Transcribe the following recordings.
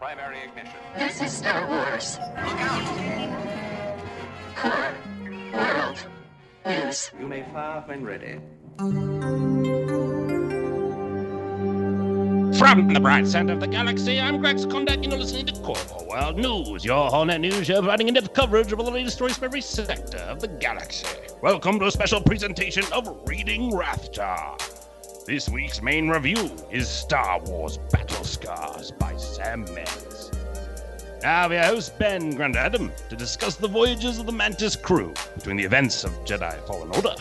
primary ignition. This is Star Wars. Look out! Core. World. News. You may fire when ready. From the bright center of the galaxy, I'm Grex Kondak, and you're listening to Core World News, your whole-net news show providing in-depth coverage of all the latest stories from every sector of the galaxy. Welcome to a special presentation of Reading Rathtar. This week's main review is Star Wars Battlescars by Sammaggs. Now we host Ben Grandadam to discuss the voyages of the Mantis crew between the events of Jedi Fallen Order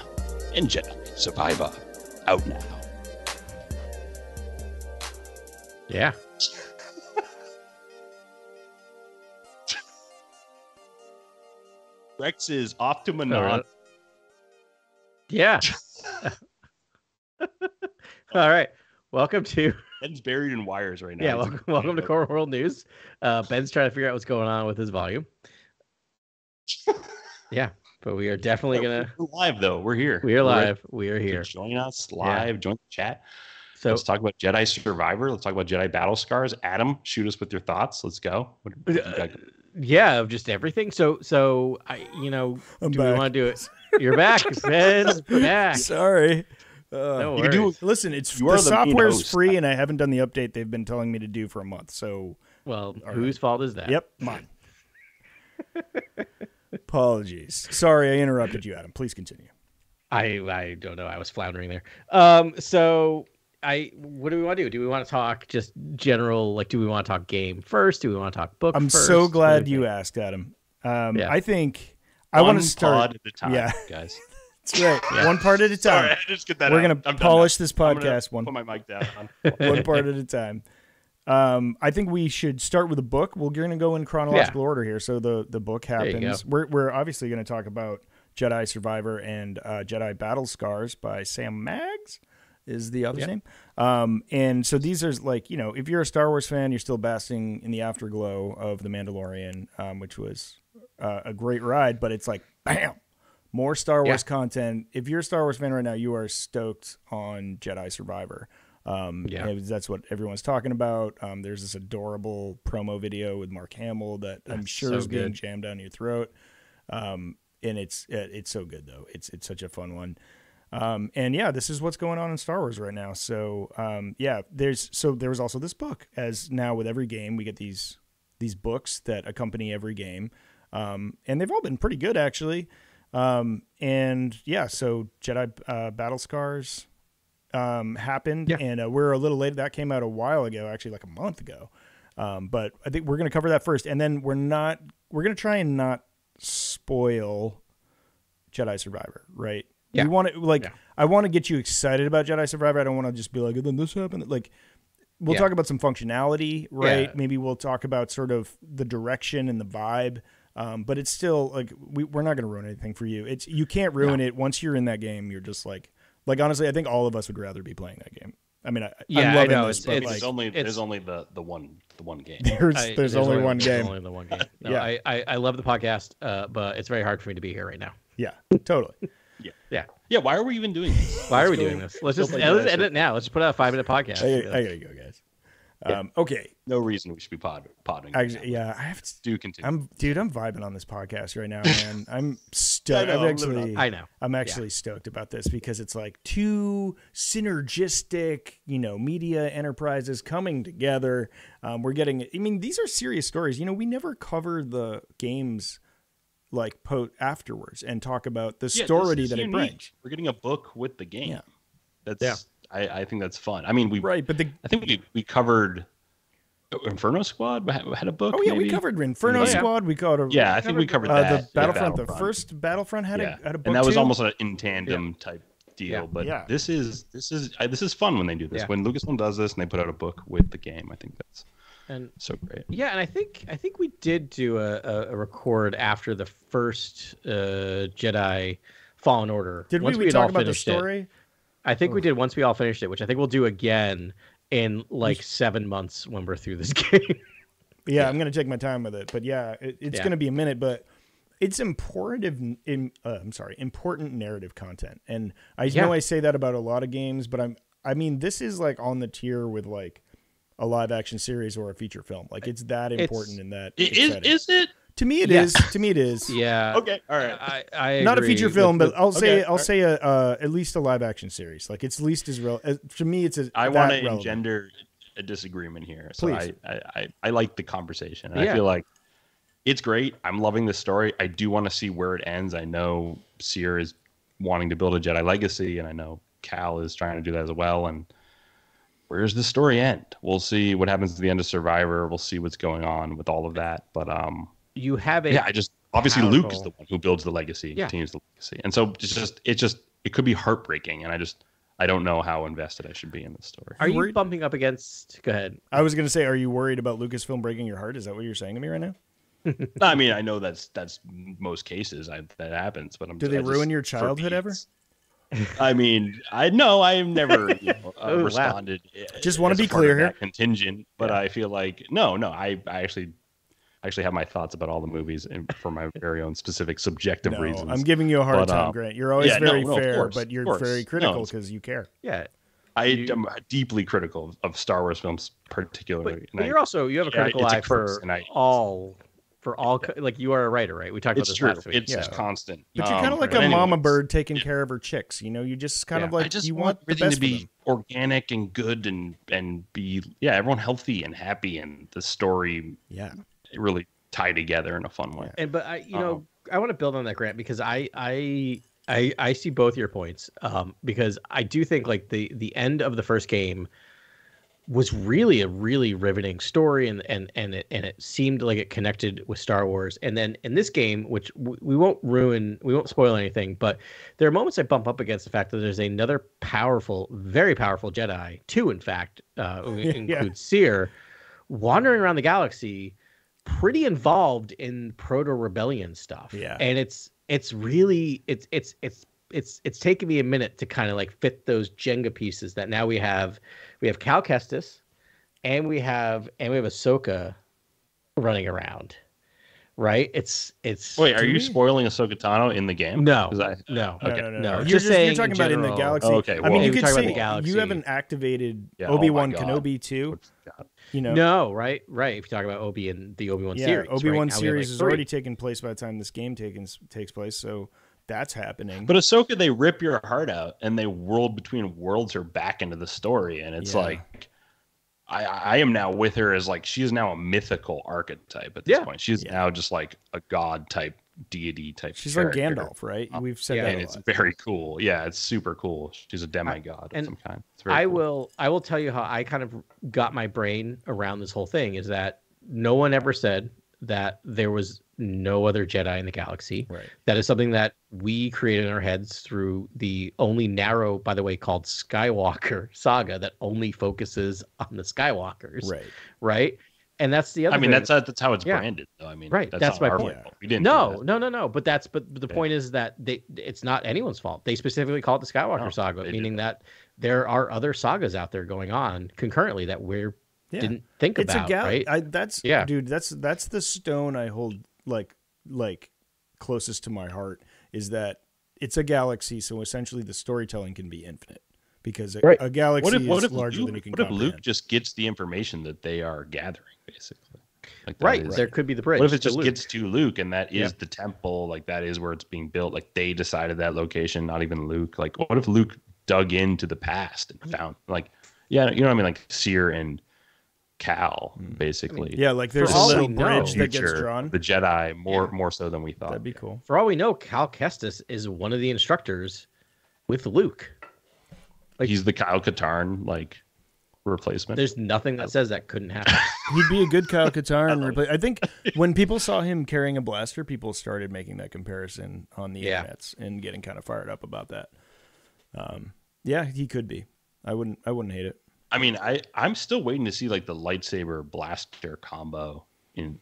and Jedi Survivor. Out now. Yeah. Rex is off to Manon. Yeah. All right. Welcome to... Ben's buried in wires right now. Yeah, welcome to Core World News. Ben's trying to figure out what's going on with his volume. Yeah, but we are definitely going to... We're live, though. We're here. We are live. We are here. Join us live. Yeah. Join the chat. So let's talk about Jedi Survivor. Let's talk about Jedi Battlescars. Adam, shoot us with your thoughts. Let's go. Yeah, of just everything. So I, do we want to do it? You're back. Ben's back. Sorry. No you can do. Listen, the software's free, and I haven't done the update they've been telling me to do for a month. So, well, whose fault is that? Yep, mine. Apologies. Sorry, I interrupted you, Adam. Please continue. I don't know. I was floundering there. So what do we want to do? Do we want to talk just general? Like, do we want to talk game first? Do we want to talk book? I'm first? so glad you asked, Adam. I think I want to start at a time, guys. That's right. Yeah. One part at a time. Sorry, I just get that. We're going to polish this podcast put my mic down. One part at a time. I think we should start with a book. We're going to go in chronological order here. So the book happens. We're obviously going to talk about Jedi Survivor and Jedi Battlescars by Sammaggs is the other's name. And so these are like, if you're a Star Wars fan, you're still basking in the afterglow of The Mandalorian, which was a great ride, but it's like, bam! More Star Wars content. If you're a Star Wars fan right now, you are stoked on Jedi Survivor. That's what everyone's talking about. There's this adorable promo video with Mark Hamill that I'm sure is being jammed down your throat. And it's so good though. It's such a fun one. This is what's going on in Star Wars right now. So there was also this book. As now with every game, we get these books that accompany every game, and they've all been pretty good actually. So Jedi Battlescars happened, and we're a little late. That came out a while ago, actually like a month ago. But I think we're going to cover that first, and then we're going to try and not spoil Jedi Survivor, right? Yeah. We want to I want to get you excited about Jedi Survivor. I don't want to just be like, then this happened. Like, we'll talk about some functionality, right? Yeah. Maybe we'll talk about sort of the direction and the vibe. But it's still like we're not going to ruin anything for you. You can't ruin it once you're in that game. You're just like honestly, I think all of us would rather be playing that game. I mean, I'm loving this, but there's only the one game. There's only one game. There's only the one game. No, I love the podcast, but it's very hard for me to be here right now. Yeah, totally. Yeah. Why are we even doing this? Why are we doing this? Let's end it now. Let's just put out a 5-minute podcast. I gotta go, guys. Okay. No reason we should be podding. I have to do continue. I'm vibing on this podcast right now, man. I'm stoked. I'm actually stoked about this because it's like two synergistic, media enterprises coming together. We're getting. I mean, these are serious stories. We never cover the games like afterwards and talk about the story that it brings. We're getting a book with the game. Yeah. That's I think that's fun. I mean, I think we covered Inferno Squad had a book. Oh yeah, maybe? we covered Inferno Squad. We covered I think we covered that. The Battlefront. The first Battlefront had a book, and that was too. almost an in tandem type deal. But this is fun when they do this. When Lucasfilm does this and they put out a book with the game, I think that's so great. Yeah, and I think we did do a record after the first Jedi Fallen Order. Did we talk about the story? I think we did once we all finished it, which I think we'll do again in like 7 months when we're through this game. I'm going to take my time with it, but it's going to be a minute, but it's important important narrative content. And I know I say that about a lot of games, but I mean, this is like on the tier with like a live action series or a feature film. Like it's that important in that. Is it? To me, it is. To me, it is. Yeah. Okay. All right. I agree. Not a feature film, but I'll say at least a live action series. Like it's at least as real. To me, it's I want to engender a disagreement here. So Please. I like the conversation. I feel like it's great. I'm loving this story. I do want to see where it ends. I know Seer is wanting to build a Jedi legacy, and I know Cal is trying to do that as well. And where does the story end? We'll see what happens to the end of Survivor. We'll see what's going on with all of that. But you have a I just obviously Luke is the one who builds the legacy, continues the legacy, and so it could be heartbreaking, and I don't know how invested I should be in this story. Are you bumping up against? Go ahead. I was going to say, are you worried about Lucasfilm breaking your heart? Is that what you're saying to me right now? I mean, I know that's most cases that happens, but do they ruin your childhood ever? I mean, I've never responded. Wow. Just want to be clear here. Contingent, but I feel like no. I actually have my thoughts about all the movies and for my very own specific subjective reasons. I'm giving you a hard time, Grant. You're always very fair, but you're very critical because you care. Yeah. I'm deeply critical of Star Wars films, particularly. But you have a critical eye for all, like you are a writer, right? We talked about this last week. It's constant. But you're kind of like a mama bird taking care of her chicks. You know, you just kind of like you want everything to be organic and good and be everyone healthy and happy and the story really tie together in a fun way. And but I want to build on that, Grant, because I see both your points. Because I do think like the end of the first game was really a really riveting story, and it seemed like it connected with Star Wars. And then in this game, which we won't spoil anything, but there are moments I bump up against the fact that there's another very powerful Jedi, two in fact, includes Seer, wandering around the galaxy, pretty involved in proto-rebellion stuff. Yeah, and it's really it's taken me a minute to kind of like fit those Jenga pieces that now we have Cal Kestis and we have Ahsoka running around, right? It's Wait, are you spoiling Ahsoka Tano in the game? No. No. You're You're talking about in the galaxy. Okay, I mean, you could say the galaxy. You haven't activated Obi-Wan Kenobi too. You know? No, right. If you talk about Obi and the Obi-Wan series, Obi-Wan series has already taken place by the time this game takes place, so that's happening. But Ahsoka, they rip your heart out and they world between worlds her back into the story, and it's like I am now with her as like she is now a mythical archetype at this point. She's now just like a god type deity type. She's character. like Gandalf, right? We've said that, and it's very cool. Yeah, it's super cool. She's a demigod of some kind. It's very cool. I will tell you how I kind of got my brain around this whole thing is that no one ever said that there was no other Jedi in the galaxy. Right. That is something that we created in our heads through the only narrow, by the way, called Skywalker saga that only focuses on the Skywalkers. Right. And that's the other. I mean, that's how it's branded, though. I mean, that's my point. We didn't. No. But the point is that it's not anyone's fault. They specifically call it the Skywalker saga, meaning that there are other sagas out there going on concurrently that we're didn't think about. Right? Dude. That's the stone I hold like closest to my heart is that it's a galaxy, so essentially the storytelling can be infinite because a galaxy is larger than you can comprehend. What if Luke just gets the information that they are gathering, basically? There could be the bridge. What if it just gets to Luke and that is the temple, like that is where it's being built, like they decided that location, not even Luke. Like what if Luke dug into the past and found you know what I mean, like Seer and Cal, basically. Like there's a little bridge that gets drawn. The Jedi more so than we thought. That'd be cool. For all we know, Cal Kestis is one of the instructors with Luke. He's the Kyle Katarn replacement. There's nothing that says that couldn't happen. He'd be a good Kyle Katarn replacement. I think when people saw him carrying a blaster, people started making that comparison on the internets and getting kind of fired up about that. He could be. I wouldn't hate it. I mean, I'm still waiting to see the lightsaber blaster combo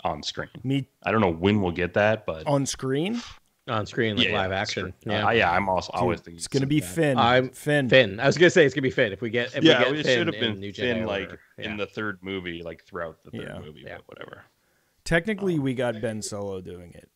on screen. I don't know when we'll get that, but on screen, live action. I'm also always thinking it's gonna be Finn. Finn. I was gonna say it's gonna be Finn if we get. It should have been Finn in the third movie, throughout the third movie, but whatever. Technically, we got Ben Solo doing it,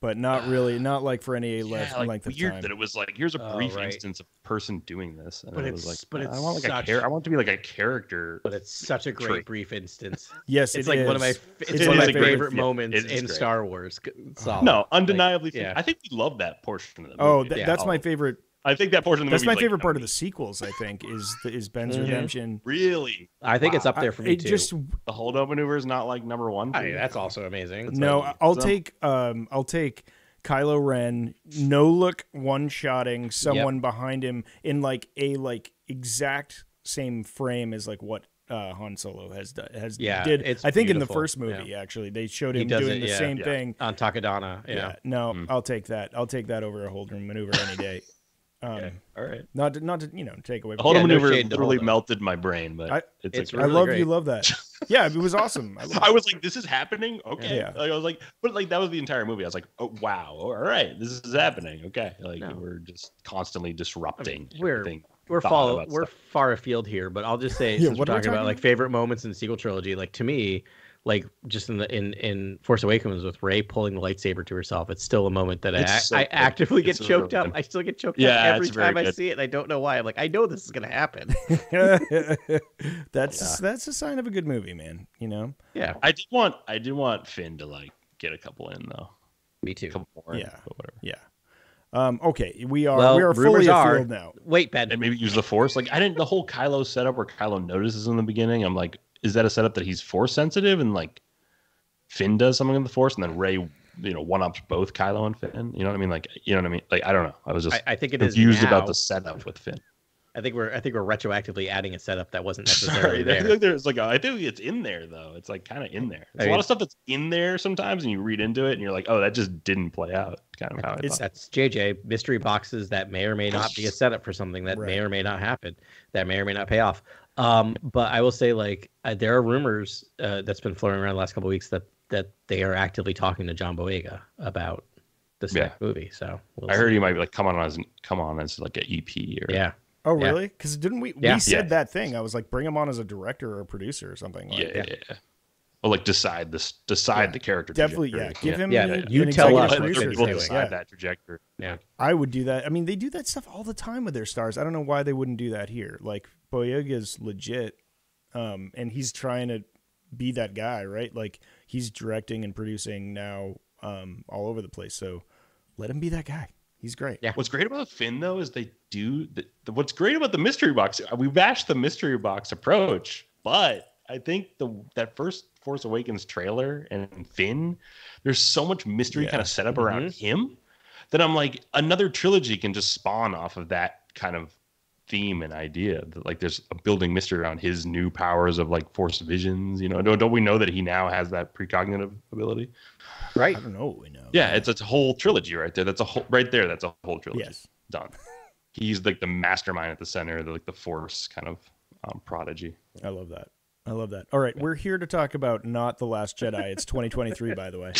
but not really, not like for any length of weird time. that it was like, here's a brief instance of a person doing this, and but it was like, but it's I want I want it to be like a character. But it's such a great brief instance. Yes, it's like one of my favorite moments in Star Wars. Solid. No, undeniably. Like, I think we love that portion of the movie. That's my favorite. I think that portion of the movie. That's my favorite part of the sequels. I think is Ben's redemption. Really, I think it's up there for me too. Just the holdout maneuver is not like number one. I mean, that's also amazing. No, I'll take Kylo Ren no look one shotting someone behind him in like a exact same frame as like what Han Solo did. It's I think beautiful. In the first movie actually they showed him doing the same thing on Takadana. No, I'll take that. I'll take that over a hold maneuver any day. Okay. All right. Not to take away. The whole maneuver literally melted my brain, but it's really I love great. You love that. Yeah, it was awesome. I was like, this is happening. Okay. Yeah. Like, I was like, but like that was the entire movie. I was like, oh wow, all right, this is happening. Okay, like we're just constantly disrupting. We're far afield here, but I'll just say since we're talking about like favorite moments in the sequel trilogy, like to me. Like just in Force Awakens with Rey pulling the lightsaber to herself, it's still a moment that I actively get choked up. I still get choked up every time I see it. And I don't know why. I'm like, I know this is gonna happen. That's a sign of a good movie, man. You know. Yeah. I did want Finn to like get a couple in though. Me too. A couple more yeah. But whatever. Yeah. Okay, we are fully afield now. Wait, Ben. And maybe use the Force. Like the whole Kylo setup where Kylo notices in the beginning. I'm like, is that a setup that he's Force sensitive and like Finn does something in the Force and then Rey, one-ups both Kylo and Finn? You know what I mean? Like, you know what I mean? Like, I don't know. I was just I think it confused is about the setup with Finn. I think we're retroactively adding a setup that wasn't necessarily there. I think it's in there though. It's like kind of in there. There's a lot of stuff that's in there sometimes, and you read into it, and you're like, "Oh, that just didn't play out." Kind of how I thought. That's JJ mystery boxes that may or may not be a setup for something that may or may not happen, that may or may not pay off. But I will say, like, there are rumors that's been floating around the last couple of weeks that they are actively talking to John Boyega about this next movie. So I heard he might be like come on as like an EP or Oh, really? Because didn't we said that thing? I was like, bring him on as a director or a producer or something. Like yeah. Or like decide the character. Definitely, give him. You tell us we'll decide that trajectory. Yeah, I would do that. I mean, they do that stuff all the time with their stars. I don't know why they wouldn't do that here. Like Boyega's legit, and he's trying to be that guy, right? Like he's directing and producing now, all over the place. So let him be that guy. He's great. Yeah. What's great about Finn though is they do what's great about the mystery box. We bashed the mystery box approach, but I think that first Force Awakens trailer and Finn, there's so much mystery kind of set up around him that I'm like, another trilogy can just spawn off of that kind of theme and idea. That like there's a building mystery around his new powers of like Force visions. Don't we know that he now has that precognitive ability? Right. I don't know what we know. Yeah, it's a whole trilogy right there. That's a whole trilogy. Yes. Done. He's like the mastermind at the center, the Force kind of prodigy. I love that. All right, we're here to talk about not The Last Jedi. It's 2023, by the way.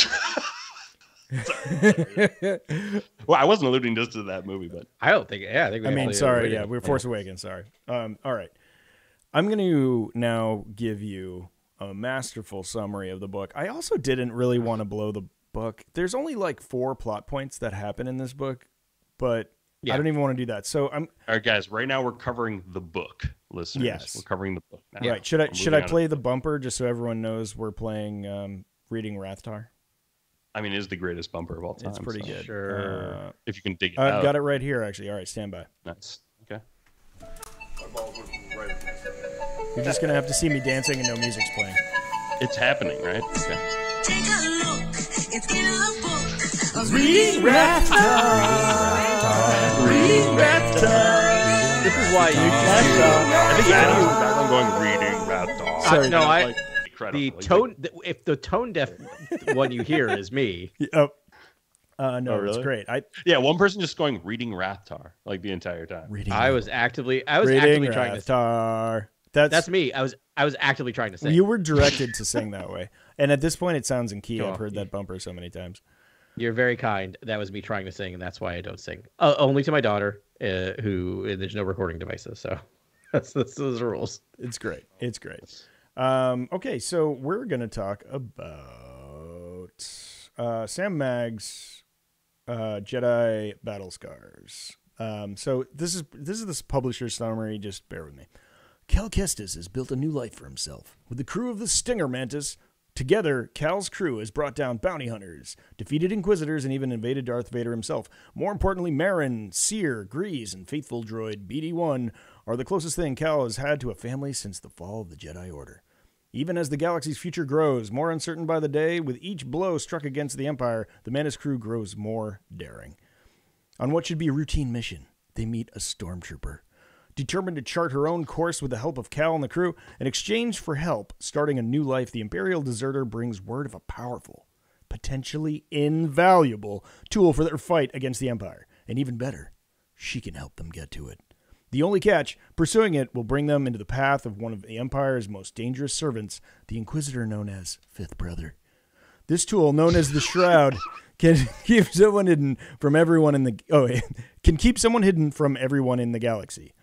Well, I wasn't alluding just to that movie, but I don't think. Yeah, I think. Sorry. Yeah, we're Force Awakens. Sorry. All right. I'm going to now give you a masterful summary of the book. I also didn't really want to blow the book. There's only like 4 plot points that happen in this book, but I don't even want to do that. So all right, guys. Right now we're covering the book, listeners. Yes, we're covering the book now. Right. Should I play the bumper just so everyone knows we're playing Reading Rathtar? I mean, it is the greatest bumper of all time. It's pretty good. Sure. If you can dig it out. I've got it right here, actually. All right, stand by. Nice. Okay. You're just gonna have to see me dancing and no music's playing. It's happening, right? Okay. Take a look. It's in a book. Reading Rathtar. Reading Rathtar. This is why you I think Adam's in the background going Reading Rathtar. Sorry, no, like, the tone. If the tone deaf one you hear is me. No, really? It's great. One person just going Reading Rathtar like the entire time. I was actively trying to. That's me. I was actively trying to sing. You were directed to sing that way, and at this point, it sounds in key. I've heard that bumper so many times. You're very kind. That was me trying to sing, and that's why I don't sing. Only to my daughter, who there's no recording devices, so that's those rules. It's great. It's great. Okay, so we're gonna talk about sammaggs Jedi Battlescars. So this is this publisher's summary. Just bear with me. Cal Kestis has built a new life for himself. With the crew of the Stinger Mantis, together, Cal's crew has brought down bounty hunters, defeated Inquisitors, and even invaded Darth Vader himself. More importantly, Marin, Seer, Grease, and faithful droid BD-1 are the closest thing Cal has had to a family since the fall of the Jedi Order. Even as the galaxy's future grows, more uncertain by the day, with each blow struck against the Empire, the Mantis crew grows more daring. On what should be a routine mission, they meet a stormtrooper. Determined to chart her own course with the help of Cal and the crew, in exchange for help starting a new life, the Imperial deserter brings word of a powerful, potentially invaluable tool for their fight against the Empire. And even better, she can help them get to it. The only catch, pursuing it will bring them into the path of one of the Empire's most dangerous servants, the Inquisitor known as Fifth Brother. This tool, known as the Shroud, can keep someone hidden from everyone in the galaxy.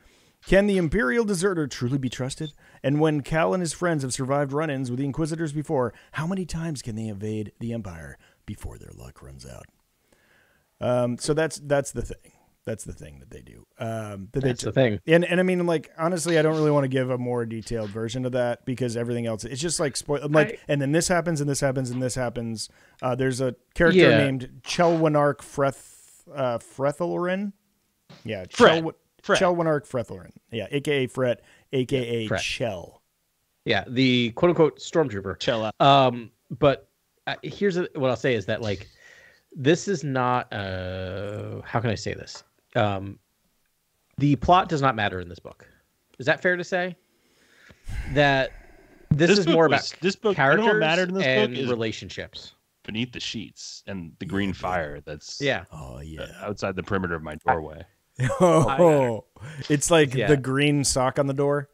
Can the Imperial deserter truly be trusted? And when Cal and his friends have survived run-ins with the Inquisitors before, how many times can they evade the Empire before their luck runs out? So that's the thing. That's the thing that they do. That's the thing. And I mean, like, honestly, I don't really want to give a more detailed version of that because everything else, it's just like and then this happens and this happens and this happens. There's a character named Chelwanark Frethelrin. Yeah. Chelwanark Frethelrin. Yeah. AKA Fret, AKA Chell. Yeah. The quote unquote stormtrooper. Chell. But here's what I'll say is that, like, this is not, how can I say this? The plot does not matter in this book. Is that fair to say? That this is more about characters, what mattered in this and book is relationships. Beneath the sheets and the green fire that's outside the perimeter of my doorway. It's like the green sock on the door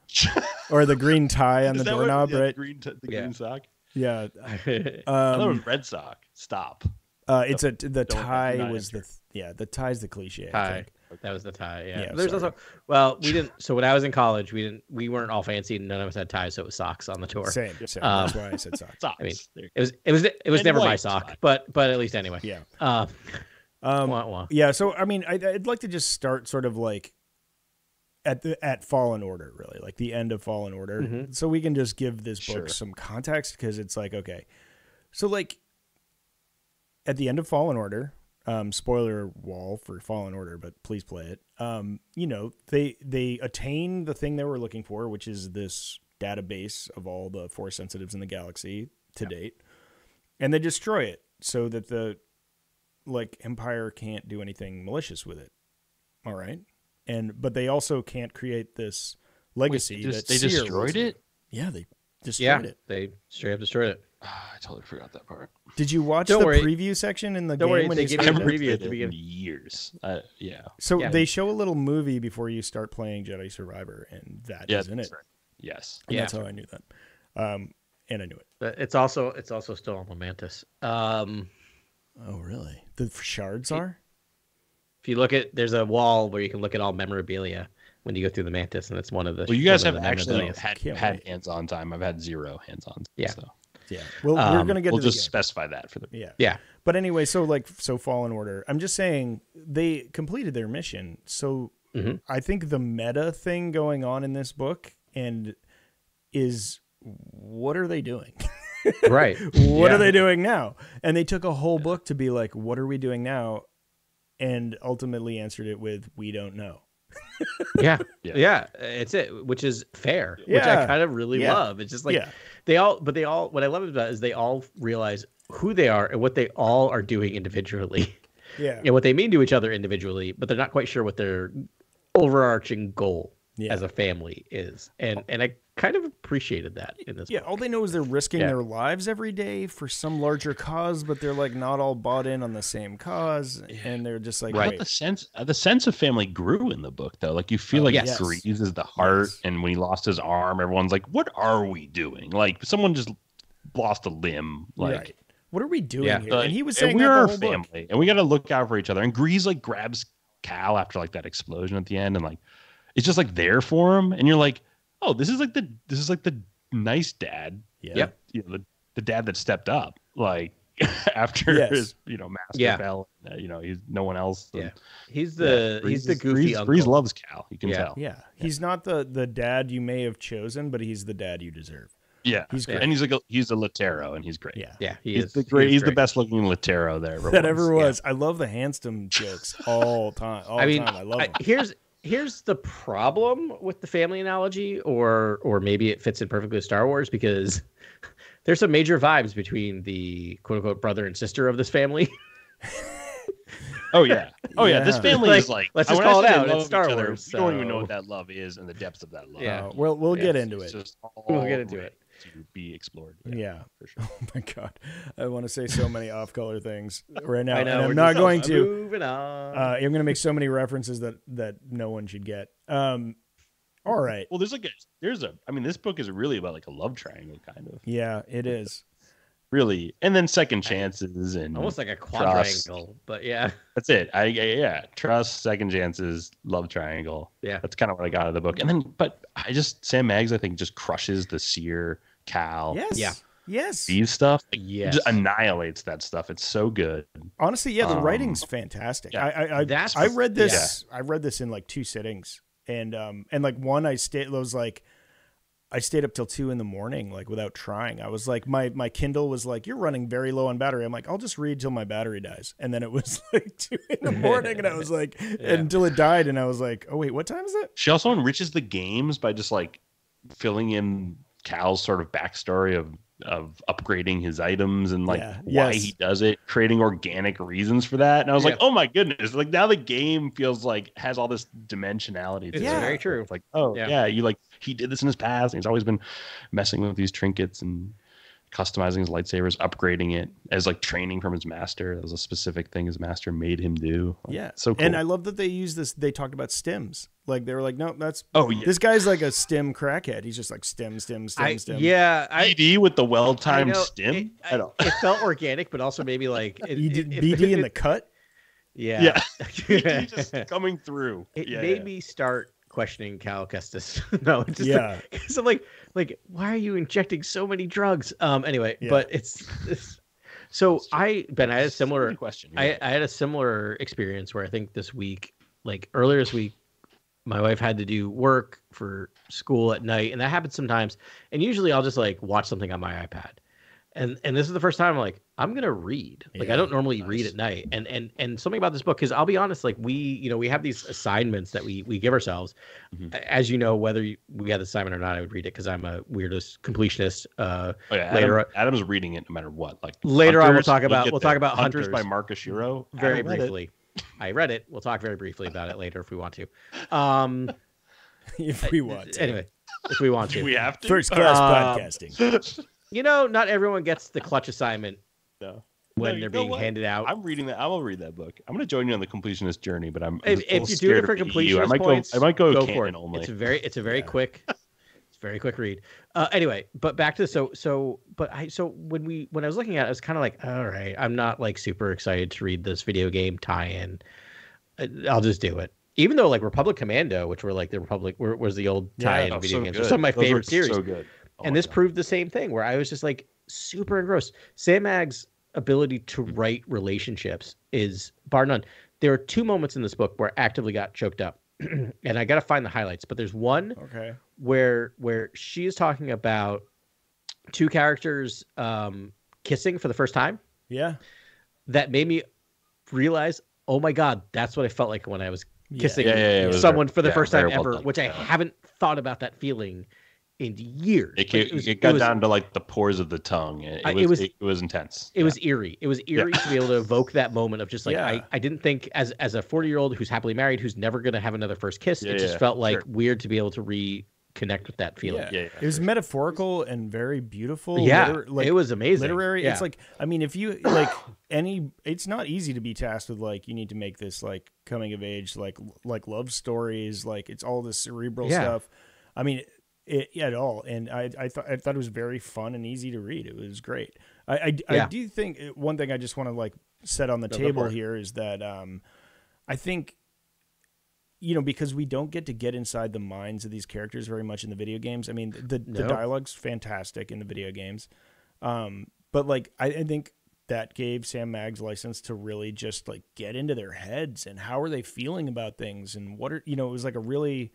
or the green tie on the doorknob, right? The green sock. Yeah. I thought it was red sock. Stop. The tie was the tie's the cliche. Tie. I think. That was the tie. Yeah. There's also, we didn't. So when I was in college, we weren't all fancy, and none of us had ties, so it was socks on the door. Same. That's why I said socks. I mean, it was never my sock, but at least anyway. Yeah. Yeah. So I mean, I'd like to just start sort of like at Fallen Order, really, like the end of Fallen Order, so we can just give this book some context because it's like, okay, so like at the end of Fallen Order. Spoiler wall for Fallen Order, but please play it. They attain the thing they were looking for, which is this database of all the Force sensitives in the galaxy to date, and they destroy it so that the Empire can't do anything malicious with it. All right, but they also can't create this legacy. They destroyed it. Yeah, they destroyed it. They straight up destroyed it. I totally forgot that part. Did you watch the preview section in the game? When they give you the preview at the beginning? Years. So they show a little movie before you start playing Jedi Survivor, and that is in it. Right. Yes. And that's how I knew that. And I knew it. But it's also still on the Mantis. Oh, really? The shards are? If you look at, there's a wall where you can look at all memorabilia when you go through the Mantis, and it's one of the. Well, you guys have actually had hands-on time. I've had zero hands-on. Yeah. So. Yeah. Well, we're going to get we'll to just specify that for the. Yeah. But anyway, so Fallen Order, I'm just saying they completed their mission. So I think the meta thing going on in this book is what are they doing? Right. What are they doing now? And they took a whole book to be like, what are we doing now? And ultimately answered it with, we don't know. Yeah, it's it, which is fair, which I kind of really love. It's just like what I love about it is they all realize who they are and what they all are doing individually. Yeah. And what they mean to each other individually, but they're not quite sure what their overarching goal as a family is. And I kind of apprecited that in this book. All they know is they're risking their lives every day for some larger cause, but they're like not all bought in on the same cause, and they're just like, right. The sense of family grew in the book, though. Like you feel like Grease is the heart, and when he lost his arm, everyone's like, "What are we doing?" Like someone just lost a limb. Like, what are we doing here? Like, and he was saying we're our family, book. And we got to look out for each other. And Grease like grabs Cal after like that explosion at the end, and like it's just like there for him, and you're like, oh, this is like the nice dad. Yeah. The dad that stepped up. Like after his master fell. He's no one else. Yeah, he's the goofy uncle. Breeze loves Cal. You can tell. Yeah, he's not the dad you may have chosen, but he's the dad you deserve. Yeah, he's great. And he's a Latero, and he's great. Yeah, he's the best looking Latero there ever was. I love the handsome jokes all time. I love them. Here's the problem with the family analogy, or maybe it fits in perfectly with Star Wars, because there's some major vibes between the quote unquote brother and sister of this family. Oh yeah. This family is like, let's just call it out. It's Star Wars. We don't even know what that love is and the depths of that love. Yeah, we'll get into it. We'll get into it to be explored. Yeah, for sure. Oh my god, I want to say so many off-color things right now. I know, and I'm not going to. Moving on. I'm going to make so many references that no one should get. All right. Well, this book is really about like a love triangle, kind of. Yeah, it is. Really, and then second chances and almost like a quadrangle, but yeah, that's it. Trust, second chances, love triangle. Yeah, that's kind of what I got out of the book. And then, sammaggs, I think, just crushes the Seer, Cal. Yes. These stuff, just annihilates that stuff. It's so good. Honestly, the writing's fantastic. Yeah. I read this. I read this in like 2 sittings, and like one I stayed up till 2 a.m, like without trying. I was like, my Kindle was like, you're running very low on battery. I'm like, I'll just read till my battery dies. And then it was like 2 a.m, and I was like, until it died, and I was like, oh wait, what time is it? She also enriches the games by just like filling in Cal's sort of backstory of upgrading his items and like why he does it, creating organic reasons for that. And I was like, oh my goodness, like now the game feels like has all this dimensionality to it. Yeah, very true. It's like, you like he did this in his past and he's always been messing with these trinkets and customizing his lightsabers, upgrading it as like training from his master. That was a specific thing his master made him do. Like, so cool. And I love that they use this. They talked about stims. Like they were like, no, this guy's like a stim crackhead. He's just like stim. Yeah, BD with the well-timed stim. It felt organic, but also maybe like you did BD in the cut. Yeah. BD just coming through. It made me start questioning Cal Kestis. No, it's just because I'm like, why are you injecting so many drugs? Anyway, but it's so I had a similar question. I had a similar experience where I think this week, like earlier this week, my wife had to do work for school at night, and that happens sometimes. And usually I'll just like watch something on my iPad. And this is the first time I'm like, I'm gonna read. Like I don't normally read at night. And something about this book, because I'll be honest, like we have these assignments that we give ourselves. Mm-hmm. As you know, whether we had the assignment or not, I would read it because I'm a weirdest completionist. Later, Adam's reading it no matter what. Like later Hunters, on, we'll talk about Hunters by Marcus Shiro. Very briefly. I read it. We'll talk very briefly about it later if we want to. If we want to. Anyway, if we want to. We have to. First class podcasting. Not everyone gets the clutch assignment when they're being handed out. I'm reading that. I will read that book. I'm going to join you on the completionist journey, but if you do it for completionist points, I might go for it. Only. It's a very quick. It's a very quick read. Anyway, but back to when I was looking at it, I was kind of like, all right, I'm not like super excited to read this video game tie-in. I'll just do it. Even though like Republic Commando, which were like the Republic was the old tie-in video games, were some of my favorite series. So good. And this proved the same thing, where I was just like super engrossed. Sammaggs' ability to write relationships is bar none. There are 2 moments in this book where I actively got choked up, and I got to find the highlights. But there's one where she is talking about 2 characters kissing for the first time. Yeah, that made me realize, oh my god, that's what I felt like when I was kissing someone for the first time ever, which I haven't thought about that feeling in years. It got down to like the pores of the tongue. It was intense. It was eerie. It was eerie to be able to evoke that moment of just like I didn't think as a 40-year-old who's happily married, who's never going to have another first kiss. It just felt like weird to be able to reconnect with that feeling. It was metaphorical and very beautiful. Yeah, it was amazing. Literary. It's like, I mean, if you like it's not easy to be tasked with like you need to make this like coming of age like love stories, like it's all this cerebral stuff. I mean. At all, and I thought it was very fun and easy to read. It was great. I do think one thing I just want to like set on the table here is that I think because we don't get inside the minds of these characters very much in the video games. I mean the dialogue's fantastic in the video games, but like I think that gave sammaggs license to really just like get into their heads and how are they feeling about things and what are, it was like a really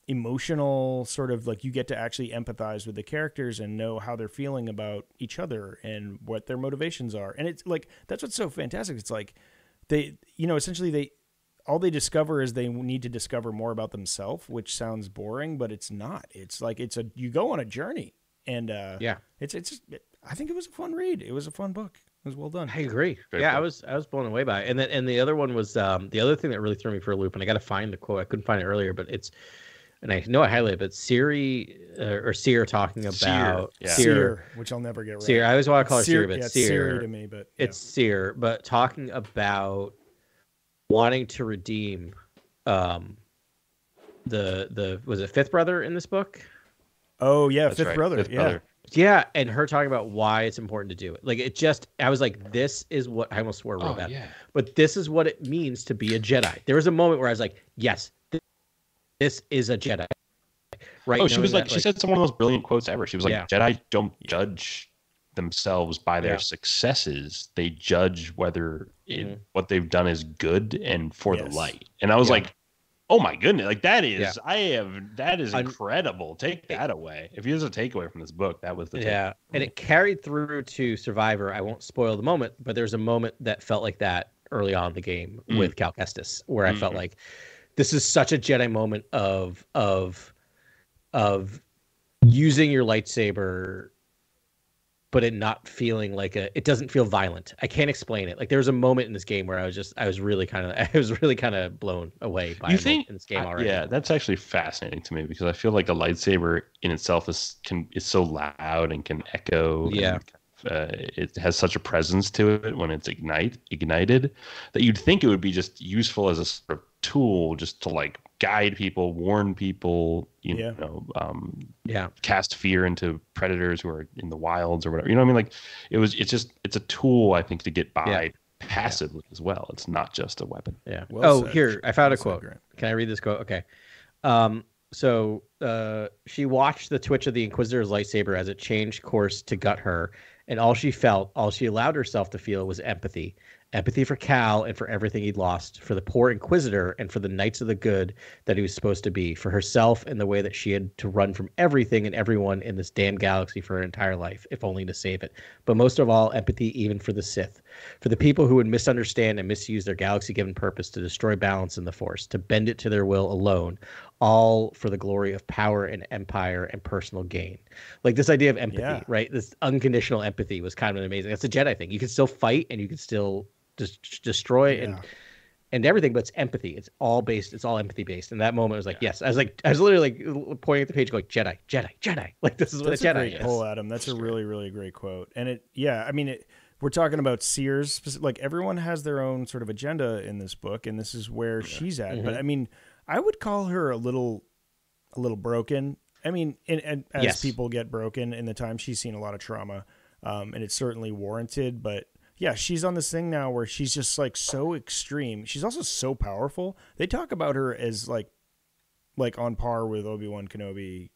emotional sort of like you get to actually empathize with the characters and know how they're feeling about each other and what their motivations are. And it's like, that's what's so fantastic. It's like they, essentially all they discover is they need to discover more about themselves, which sounds boring, but it's not. It's like, you go on a journey and it's just, I think it was a fun read. It was a fun book. It was well done. I agree. I was blown away by it. And the other one was the other thing that really threw me for a loop, and I got to find the quote. I couldn't find it earlier, but it's, and I know I highlighted it, but Seer talking about Seer, which I'll never get right. Seer. I always want to call her Seer, but it's Seer. Seer to me, but it's Seer. But talking about wanting to redeem the was it fifth brother in this book? Oh yeah, That's fifth right. brother. Fifth yeah. brother. Yeah, and her talking about why it's important to do it. Like I was like, this is what I almost swore real bad. Yeah. But this is what it means to be a Jedi. There was a moment where I was like, yes, this is a Jedi. Right. Oh, she was like, she said some of the most brilliant quotes ever. She was like, Jedi don't judge themselves by their successes. They judge whether what they've done is good and for the light. And I was like, oh my goodness, like that is, that is incredible. Take that away. If there's a takeaway from this book, that was the takeaway. And it carried through to Survivor. I won't spoil the moment, but there's a moment that felt like that early on in the game with Cal Kestis, where I felt like this is such a Jedi moment of using your lightsaber, but it not feeling like it doesn't feel violent. I can't explain it. Like there was a moment in this game where I was really kind of blown away by in this game already. Yeah, that's actually fascinating to me because I feel like a lightsaber in itself is so loud and can echo. Yeah. It has such a presence to it when it's ignited that you'd think it would be just useful as a sort of tool just to like guide people, warn people, cast fear into predators who are in the wilds or whatever. You know what I mean? Like it's a tool, I think, to get by passively as well. It's not just a weapon. Yeah. Well said. Here, I found a Well quote. said, Can I read this quote? Okay. So she watched the twitch of the Inquisitor's lightsaber as it changed course to gut her, and all she allowed herself to feel was empathy. Empathy for Cal and for everything he'd lost, for the poor Inquisitor and for the Knights of the Good that he was supposed to be, for herself and the way that she had to run from everything and everyone in this damn galaxy for her entire life, if only to save it. But most of all, empathy even for the Sith, for the people who would misunderstand and misuse their galaxy-given purpose to destroy balance in the Force, to bend it to their will alone, all for the glory of power and empire and personal gain. Like this idea of empathy, right? This unconditional empathy was kind of amazing. That's a Jedi thing. You can still fight and you can still destroy and everything, but it's empathy. It's all empathy based. And that moment was like, yes, I was literally like pointing at the page going, Jedi. Like this is what a Jedi is. Pull, Adam. That's a really, really great quote. And we're talking about Sears. Like everyone has their own sort of agenda in this book, and this is where she's at. But I mean, I would call her a little broken. I mean, and as people get broken in the time, she's seen a lot of trauma, and it's certainly warranted. But yeah, she's on this thing now where she's just like so extreme. She's also so powerful. They talk about her as like on par with Obi-Wan Kenobi,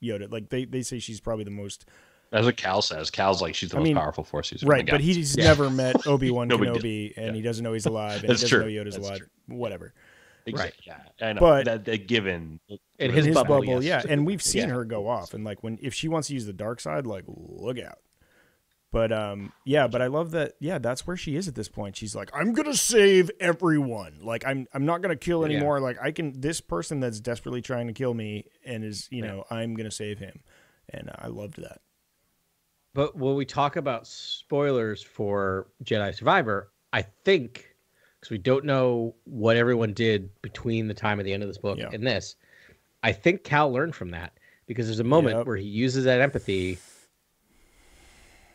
Yoda. Like they say she's probably the most. That's what Cal says. Cal's like she's the most powerful Force user. Right, but he's never met Obi-Wan Kenobi, and he doesn't know he's alive, and he doesn't know Yoda's alive. True. Whatever. Exactly. Right. Yeah, I know. But that given in his bubble, and we've seen her go off, and like if she wants to use the dark side, like look out. But but I love that. Yeah, that's where she is at this point. She's like, I'm gonna save everyone. Like I'm not gonna kill anymore. Like this person that's desperately trying to kill me and is I'm gonna save him, and I loved that. But when we talk about spoilers for Jedi Survivor, I think because we don't know what everyone did between the time of the end of this book and this, I think Cal learned from that because there's a moment where he uses that empathy.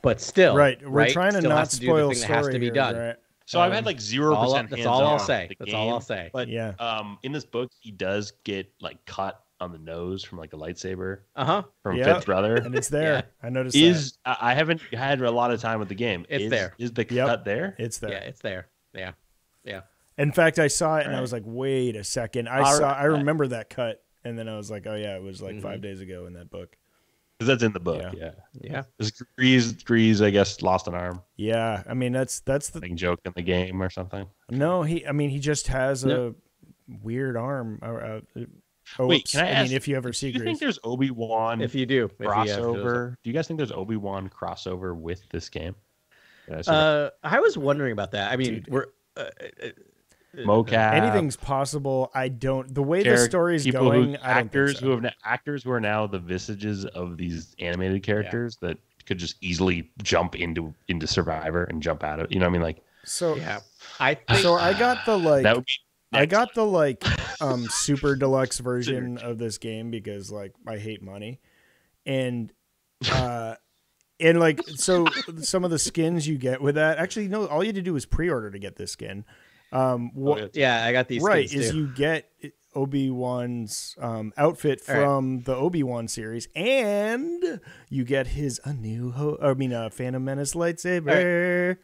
But still, we're trying to not spoil the thing that has to be done. Right? So I've had like 0%. That's all I'll say. That's all I'll say. But in this book, he does get like cut on the nose from like a lightsaber. From Fifth Brother, and it's there. I noticed. I haven't had a lot of time with the game. It's there. Is the cut there? It's there. Yeah, it's there. Yeah. In fact, I saw it and I was like, wait a second. I remember that cut, and then I was like, oh yeah, it was like 5 days ago in that book. Because that's in the book. Yeah. Grease, I guess, lost an arm. Yeah, I mean that's the Joke in the game or something. No, he just has a weird arm. Wait, can I ask? If you ever see do you Grease, think there's Obi-Wan? If you do crossover, do you guys think there's Obi-Wan crossover with this game? I was wondering about that. I mean, we're mocap. Anything's possible. I don't. The way the story's going, actors who are now the visages of these animated characters that could just easily jump into Survivor and jump out of. You know what I mean? Like I got the like. That would be I got the like super deluxe version of this game because like I hate money, and like so some of the skins you get with that. Actually, no, all you had to do was pre-order to get this skin. I got these. Right, skins too. You get Obi-Wan's outfit from the Obi-Wan series, and you get his Phantom Menace lightsaber. Right.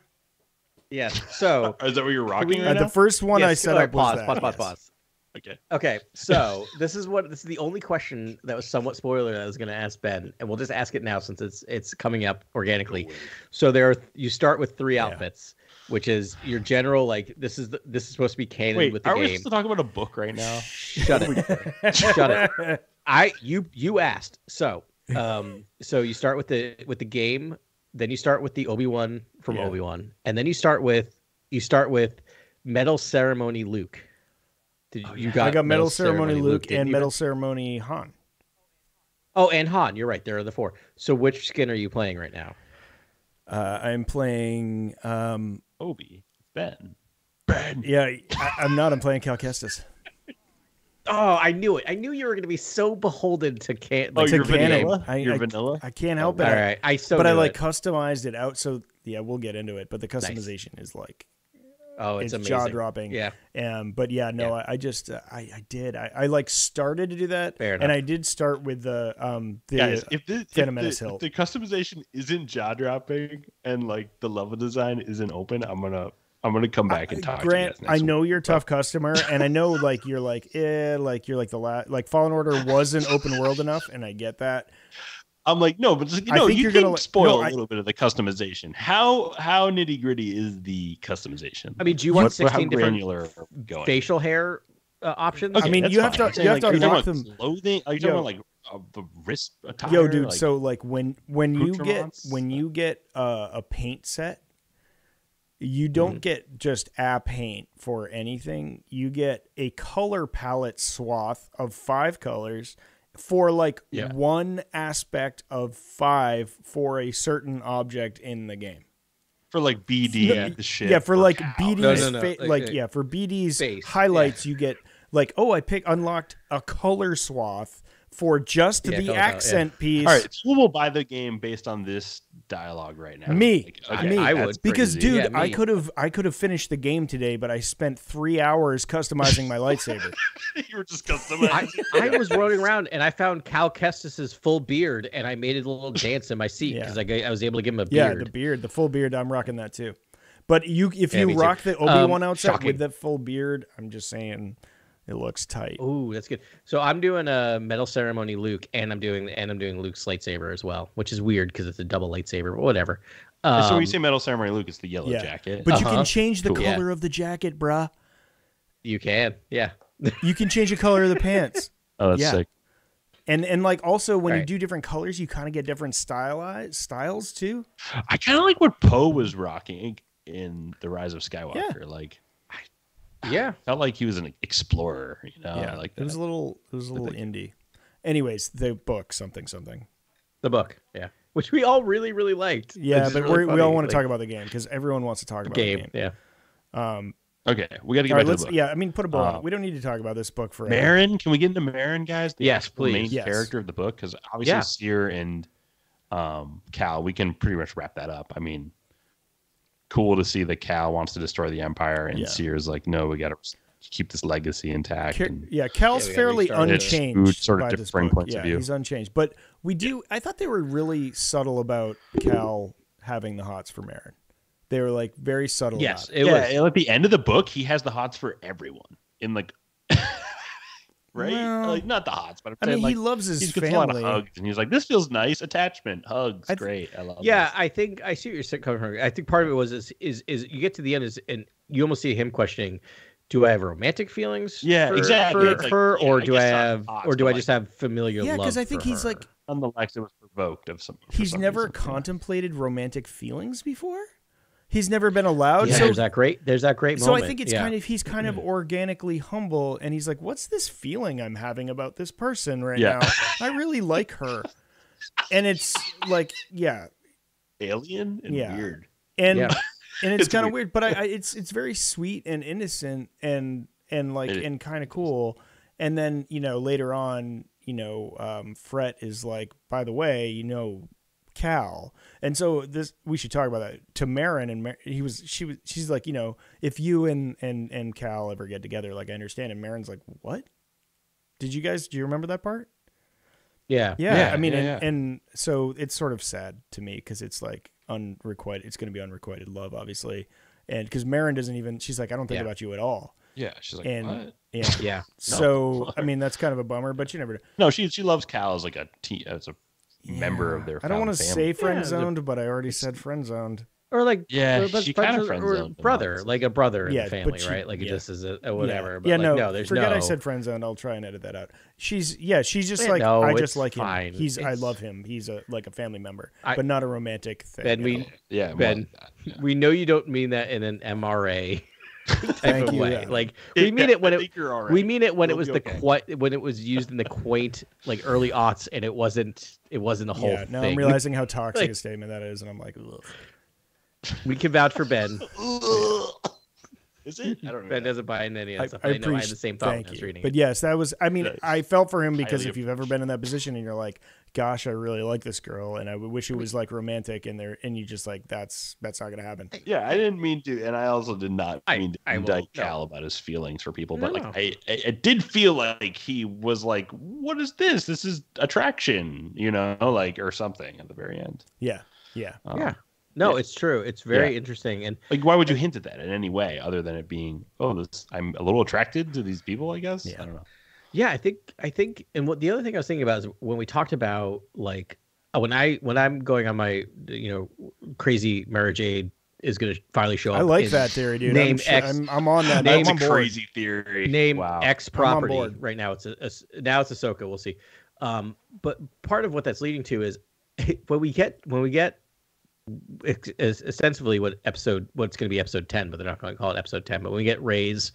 Yes. So is that what you're rocking right now? The first one I set up was that. Pause. Okay. Okay. So this is the only question that was somewhat spoiler that I was going to ask Ben, and we'll just ask it now since it's coming up organically. So you start with 3 outfits, which is your general like this is supposed to be canon with the game. Are we supposed to talk about a book right now? Shut it. Shut it. You asked. So you start with the game. Then you start with the Obi-Wan from Obi-Wan, and then you start with Medal Ceremony Luke. I got Medal Ceremony Luke and Medal Ceremony Han. Oh, and Han. You're right. There are the 4. So which skin are you playing right now? I'm playing Ben. Yeah, I'm not. I'm playing Cal Kestis. Oh, I knew it. I knew you were going to be so beholden to you're vanilla? You're vanilla? I can't help it. All right. I customized it out. So yeah, we'll get into it. But the customization is like, it's amazing. Jaw dropping. Yeah. But yeah, no, I just, I did. I like started to do that. Fair enough. And I did start with the Guys, if Phantom Menace hilt. The customization isn't jaw dropping and like the level design isn't open, I'm gonna come back and talk. Grant, I know you're a tough customer, and I know like you're like Fallen Order wasn't open world enough, and I get that. I'm like, no, but you can spoil a little bit of the customization. How nitty gritty is the customization? I mean, do you want 16 different going? Facial hair options? Okay, I mean, you have to unlock them. Clothing? Are you talking about like the wrist attire? Yo, dude. Like, so like when you get a paint set. You don't get just a paint for anything. You get a color palette swath of 5 colors for like one aspect of 5 for a certain object in the game. For like BD, the shit. Yeah, for like Cal. BD's for BD's face. Highlights, you get like, I unlocked a color swath for just the accent piece. All right, so who will buy the game based on this dialogue right now? Me, me. I would, because dude, I could have finished the game today, but I spent 3 hours customizing my lightsaber. You were just customizing. I was rolling around and I found Cal Kestis's full beard, and I made a little dance in my seat because I was able to give him a beard. Yeah, the beard, the full beard. I'm rocking that too. But if you rock the Obi-Wan outfit with the full beard, I'm just saying. It looks tight. Ooh, that's good. So I'm doing a Medal Ceremony Luke, and I'm doing Luke's lightsaber as well, which is weird because it's a double lightsaber, but whatever. So when you say Medal Ceremony Luke, it's the yellow jacket. But you can change the color of the jacket, bruh. You can, yeah. You can change the color of the pants. Oh, that's sick. And like also when you do different colors, you kind of get different styles too. I kind of like what Poe was rocking in The Rise of Skywalker. Yeah. Like. Yeah, felt like he was an explorer, you know. Yeah, like it was a little indie. Anyways, the book something. The book, yeah, which we all really really liked. Yeah, but really we all want to talk about the game because everyone wants to talk about the game. Yeah. Okay, we got to get back to the book. Yeah, I mean, put a bow on it. We don't need to talk about this book forever. Marin, can we get into Marin, guys? Yes, please. The main character of the book, because obviously Seer and Cal, we can pretty much wrap that up. I mean. Cool to see that Cal wants to destroy the Empire, and Seer's like, no, we got to keep this legacy intact. Cal's fairly unchanged. Sort of differing points of view. He's unchanged, but we do. I thought they were really subtle about Cal having the hots for Marin. They were like very subtle. Yes, about it. At the end of the book, he has the hots for everyone. In like, right? Well, like not the hots, but I mean, like, he loves his he gets family. a lot of hugs, and he's like, "This feels nice, attachment, hugs, great, I love." Yeah, this. I think I see what you're coming from. I think part of it was is you get to the end and you almost see him questioning, do I have romantic feelings? Yeah, for, exactly. For her, or do I have, or do I like, just have familial love? Yeah, because I think for he's her? like, nonetheless, it was provoked of some. he's never contemplated romantic feelings before. He's never been allowed. Yeah, so there's that great moment. So I think it's he's kind of organically humble, and he's like, "What's this feeling I'm having about this person right now? I really like her," and it's like, alien and weird, and it's kind of weird, but it's very sweet and innocent and like and kind of cool. And then later on, Fret is like, by the way, Cal, and so we should talk about that to Marin, and she's like, if you and Cal ever get together, like, I understand. And Marin's like, what? Do you remember that part? Yeah. I mean, and so it's sort of sad to me because it's like unrequited. It's going to be unrequited love, obviously, and because Marin doesn't even. She's like, I don't think about you at all. Yeah, she's like, what? Yeah. So I mean, that's kind of a bummer, but you never. No, she loves Cal as like as a member of their. I don't want to say friend zoned, Yeah, but I already said friend zoned. Or like, she kind of friend or zoned brother, like a brother in the family, but right? Like it just is a whatever. Yeah, But no, there's forget I said friend zoned. I'll try and edit that out. She's just like, no, I just it's like fine. him. I love him. He's like a family member, but not a romantic thing. Ben, we know you don't mean that in an MRA type of way. Yeah. Like we mean it when it when it was when it was used in the quaint like early aughts, and it wasn't the whole thing. Now I'm realizing how toxic a statement that is, and I'm like, ugh. We can vouch for Ben. Is it? I don't know. Ben doesn't buy into any of that stuff. I know I had the same thought when I was reading But it. yes, that was. I mean, I felt for him because if you've ever been in that position and you're like, "Gosh, I really like this girl, and I wish it was like romantic," and you just like, that's not gonna happen. Yeah, I didn't mean to, and I also did not mean to indict Cal about his feelings for people, but like, I did feel like he was like, "What is this? This is attraction," like or something at the very end. Yeah. No, it's true. It's very interesting. And like, why would you hint at that in any way other than it being, I'm a little attracted to these people, I guess? Yeah. I don't know. Yeah, I think, and what the other thing I was thinking about is when we talked about like, when I'm going on my, crazy Mara Jade is going to finally show up. I like that theory, dude. I'm on that. That's I'm a crazy theory. Name X property. Right now it's now it's Ahsoka. We'll see. But part of what that's leading to is when we get ostensibly what's going to be episode 10, but they're not going to call it episode 10. But when we get Rey's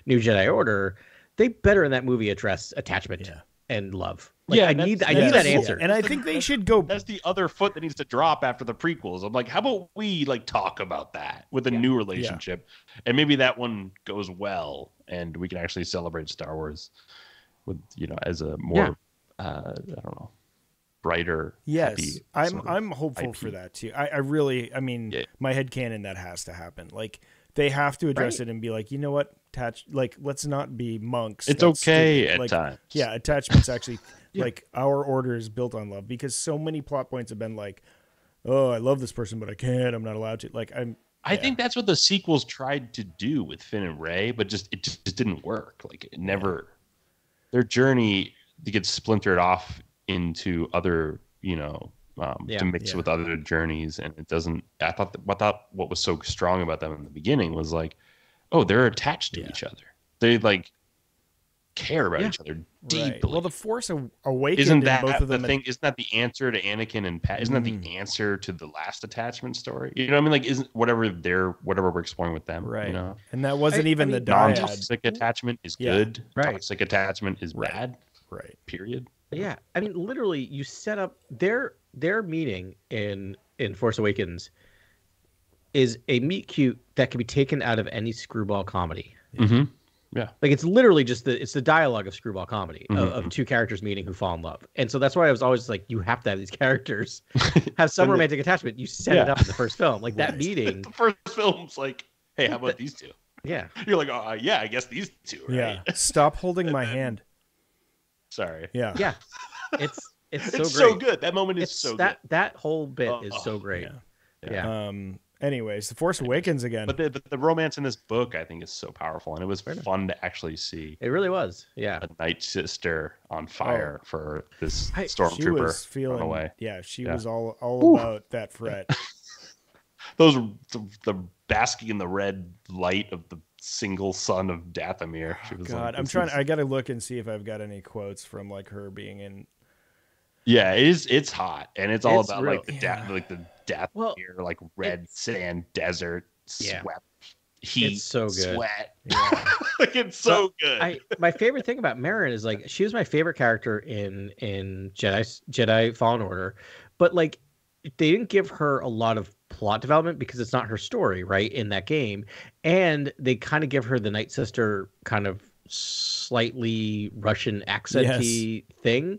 new Jedi Order, they better in that movie address attachment and love. Like, I need that answer. And I think they should go. That's the other foot that needs to drop after the prequels. I'm like, how about we like talk about that with a new relationship, and maybe that one goes well, and we can actually celebrate Star Wars with as a more I don't know, brighter. Yes, happy I'm hopeful for that too. I really, my headcanon that has to happen. Like, they have to address it and be like, you know what, let's not be monks. It's okay at times. Yeah, attachment's actually like our order is built on love, because so many plot points have been like, oh, I love this person, but I can't. I'm not allowed to. Like, I think that's what the sequels tried to do with Finn and Rey, but it just didn't work. Like, it never. Their journey to get splintered off into other, to mix with other journeys, and it doesn't. I thought what was so strong about them in the beginning was like, oh, they're attached to each other. They like care about each other deeply. Right. Well, the Force Awakens. Isn't that both of them the thing? Isn't that the answer to Anakin and Pat? Isn't that the answer to the last attachment story? You know what I mean? Like, isn't whatever we're exploring with them, right? You know? And that wasn't even the dyad. Non-toxic attachment is good. Right. Toxic attachment is bad. Right. Period. Yeah, I mean, literally, you set up their meeting in Force Awakens is a meet cute that can be taken out of any screwball comedy. Mm-hmm. Yeah, like it's literally just the dialogue of screwball comedy of two characters meeting who fall in love, and so that's why I was always like, you have to have these characters have some romantic attachment. You set it up in the first film, like that meeting. The first film's like, hey, how about these two? Yeah, you're like, oh yeah, I guess these two. Right? Yeah, stop holding my hand. Sorry. Yeah. It's so great. So good. That moment is so good. That That whole bit is so great. Yeah. Anyways, The Force Awakens again. But the romance in this book, I think, is so powerful, and it was fun to actually see. It really was, yeah. A Night Sister on fire for this she stormtrooper was feeling away. Yeah, she was all about that fret. The basking in the red light of the single son of Dathomir. She was God, I gotta look and see if I've got any quotes from like her being in. Yeah, it's hot, and it's all about real, like the Dathomir, like red sand desert, sweat, heat, it's so good. Sweat. Yeah. Like it's so good. My favorite thing about Merrin is like she was my favorite character in Jedi Fallen Order, but like they didn't give her a lot of plot development because it's not her story, right, in that game, and they kind of give her the Night Sister kind of slightly Russian accenty thing.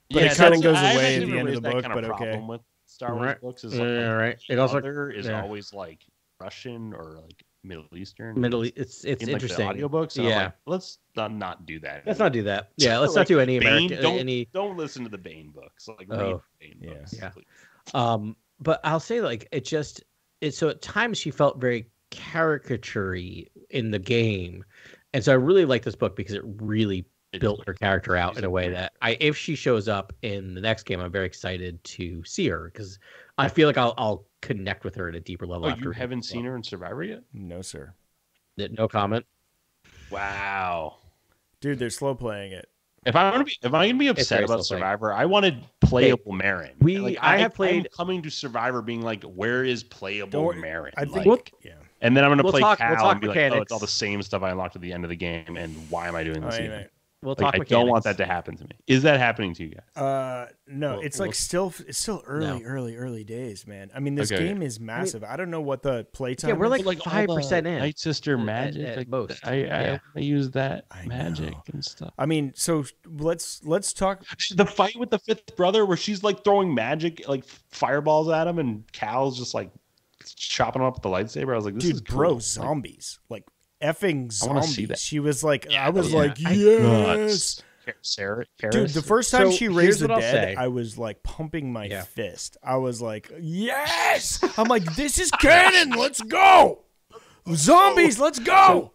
But it kind of goes away at the end of the book. But okay, with Star Wars books is like, right. It also is always like Russian or like Middle Eastern. It's interesting. Like the audiobooks. Yeah, like, let's not do that. Let's not do that. Yeah, let's not do any Bane, American. Don't listen to the Bane books. Like read Bane books. Yeah. Please. But I'll say like so at times she felt very caricature-y in the game, and so I really like this book because it really built her character out in a way that if she shows up in the next game, I'm very excited to see her because I feel like I'll connect with her at a deeper level. You haven't seen her in Survivor yet? No, sir. No comment. Wow, dude, they're slow playing it. If I'm gonna be upset about Survivor, I wanted playable Merrin. I'm coming to Survivor being like, where is playable Merrin? I think, and then I'm gonna play Cal and be like, oh, it's all the same stuff I unlocked at the end of the game, and why am I doing this? We'll talk I don't want that to happen to me. Is that happening to you guys? No, it's still early days, man. I mean, this game is massive. I don't know what the playtime. Yeah, we're like 5% in. Night Sister magic at most. I use that magic and stuff. I mean, so let's talk the fight with the fifth brother where she's like throwing magic like fireballs at him, and Cal's just like chopping him up with the lightsaber. I was like, this is cool. Bro, zombies like. Effing zombies. She was like, I was like, yes. Dude, the first time she raised the dead, I was like pumping my fist. I was like, yes. I'm like, this is canon. Let's go. Zombies, let's go.